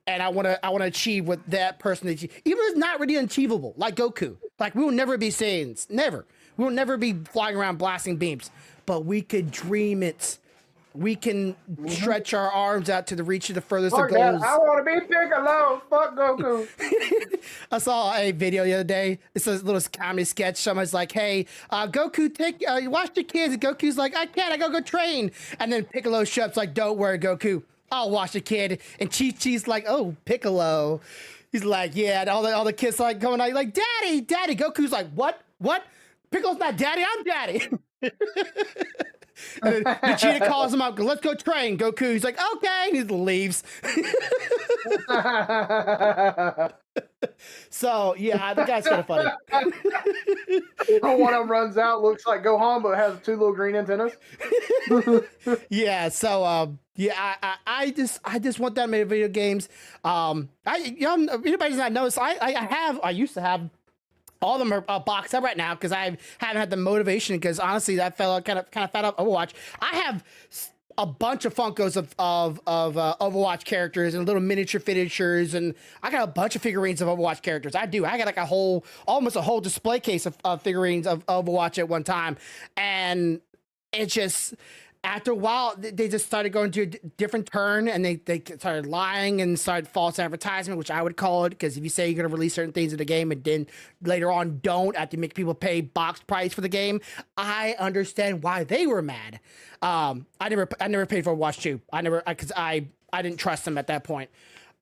And I want to achieve what that person achieved. Even if it's not really unachievable, like Goku. Like, we will never be Saiyans. Never. We will never be flying around blasting beams, but we could dream it. We can stretch our arms out to the reach of the furthest of Fuck that. goals. I want to be Piccolo. Fuck Goku. I saw a video the other day. It's a little comedy sketch. Someone's like, "Hey, Goku, watch the kids." And Goku's like, "I can't. I gotta go train." And then Piccolo shows up, like, "Don't worry, Goku. I'll watch the kid." And Chi-Chi's like, "Oh, Piccolo." He's like, "Yeah." And all the kids like going out, like, "Daddy, Daddy." Goku's like, "What? What? Piccolo's not Daddy. I'm Daddy." And then Vegeta calls him out, "Let's go train." Goku's like, "Okay," and he leaves. So yeah, I think that's kind of funny. One of them runs out, looks like Gohan, but has 2 little green antennas. Yeah. So yeah, I just want that made video games. Anybody does not notice, I used to have. All of them are boxed up right now because I haven't had the motivation. Because honestly, that fella kind of fed up Overwatch. I have a bunch of Funkos of Overwatch characters and little miniature finishers, and I got a bunch of figurines of Overwatch characters. I do. I got like almost a whole display case of figurines of Overwatch at one time, and it just. After a while, they just started going to a different turn, and they started lying and started false advertisement, which I would call it, because if you say you're going to release certain things in the game and then later on don't, after you make people pay box price for the game, I understand why they were mad. I never paid for Overwatch 2. Because I didn't trust them at that point.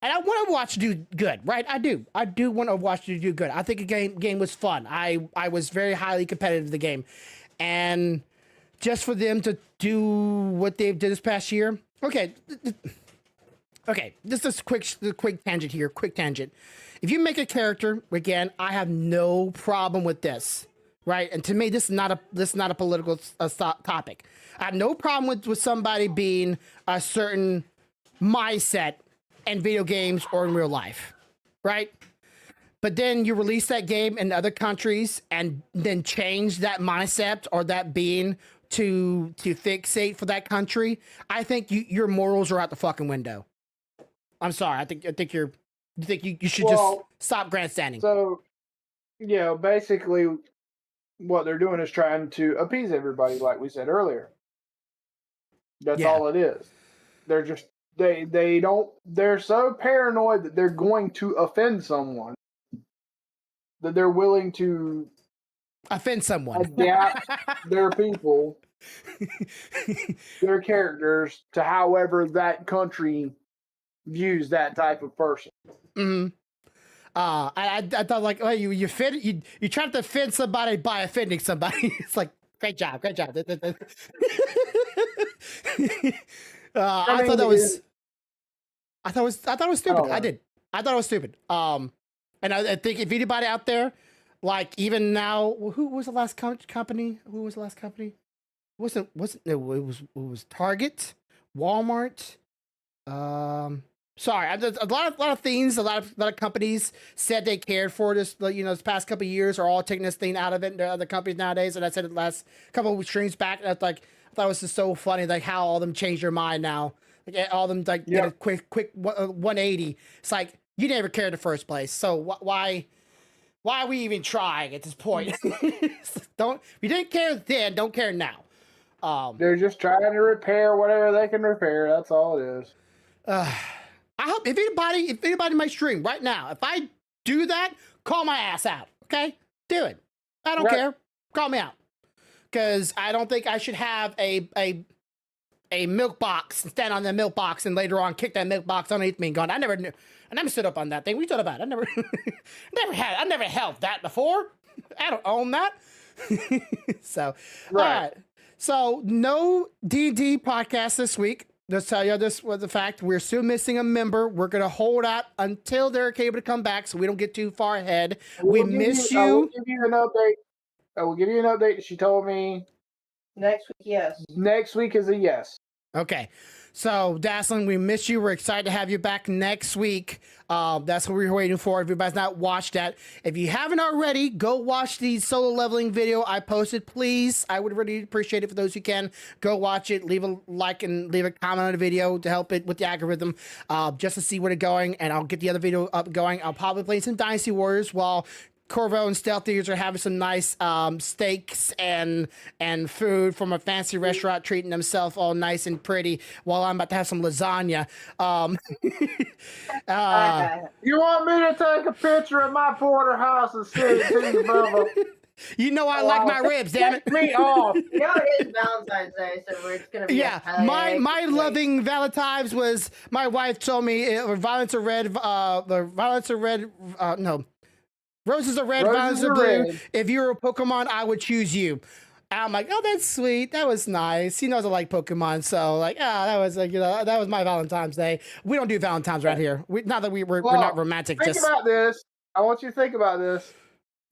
And I want Overwatch to do good, right? I do want Overwatch to do good. I think the game was fun. I was very highly competitive in the game, and just for them to do what they've did this past year. Okay. This is a quick tangent here. Quick tangent. If you make a character, again, I have no problem with this, right? And to me, this is not a political topic. I have no problem with somebody being a certain mindset in video games or in real life, right? But then you release that game in other countries and then change that mindset or that being to fixate for that country. I think your morals are out the fucking window. I'm sorry. I think you should just stop grandstanding. So, yeah, basically what they're doing is trying to appease everybody, like we said earlier. That's all it is. They're just they're so paranoid that they're going to offend someone that they're willing to offend someone, adapt their people, their characters to however that country views that type of person. Mm-hmm. I thought like, oh, you tried to offend somebody by offending somebody. It's like, great job. I thought it was stupid. I thought it was stupid. And I think if anybody out there, like even now, who was the last company? It was Target, Walmart. Sorry, a lot of things. A lot of companies said they cared for this. This past couple of years are all taking this thing out of it. And there are other companies nowadays, and I said it last couple of streams back. And I thought it was just so funny, like how all of them changed their mind now. Like all of them like did a quick 180. It's like you never cared in the first place. So why are we even trying at this point? If you didn't care then, don't care now. They're just trying to repair whatever they can repair. That's all it is. I hope if anybody might stream right now, if I do that, call my ass out. Okay, do it. I don't care. Call me out, because I don't think I should have a milk box and stand on the milk box and later on kick that milk box underneath me and gone. I never stood up on that thing. We stood about it. I never held that before. I don't own that. So, all right. So no D&D podcast this week. Let's tell you this was the fact. We're still missing a member. We're going to hold out until they're able to come back so we don't get too far ahead. We miss you. I will give you an update. She told me next week, yes. Next week is a yes. Okay. So, Dazzling, we miss you. We're excited to have you back next week. That's what we're waiting for. If everybody's not watched that, if you haven't already, go watch the solo leveling video I posted, please. I would really appreciate it for those who can. Go watch it. Leave a like and leave a comment on the video to help it with the algorithm, just to see where it's going. And I'll get the other video up going. I'll probably play some Dynasty Warriors while Corvo and Stealthy are having some nice steaks and food from a fancy restaurant, treating themselves all nice and pretty while I'm about to have some lasagna. You want me to take a picture of my porterhouse and send it to you, Bubba? You know I like my ribs, damn it. Me off. You know it is Valentine's Day, so it's gonna be my loving Valentine's was my wife told me violets are red, no. Roses are red, violets are blue. red. If you were a Pokemon, I would choose you. And I'm like, oh, that's sweet. That was nice. He knows I like Pokemon, so like, that was like, that was my Valentine's Day. We don't do Valentine's right here. Not that we're not romantic. Think about this. I want you to think about this.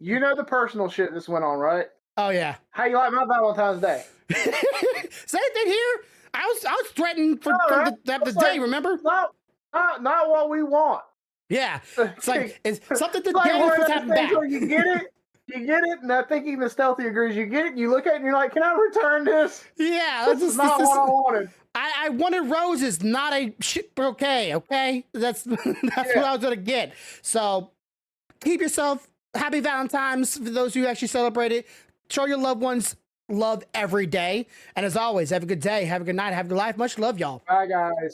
You know the personal shit this went on, right? Oh yeah. How you like my Valentine's Day? Same thing here. I was threatened for right? the day. Remember? Not what we want. Yeah. It's like it's something to It's like get one of what's those happening things back. where you get it, and I think even Stealthy agrees. You get it, you look at it, and you're like, "Can I return this?" Yeah, This is not what I wanted. I wanted roses, not a shit bouquet. Okay, that's what I was gonna get. So keep yourself happy Valentine's for those who actually celebrate it. Show your loved ones love every day, and as always, have a good day, have a good night, have a good life. Much love, y'all. Bye, guys.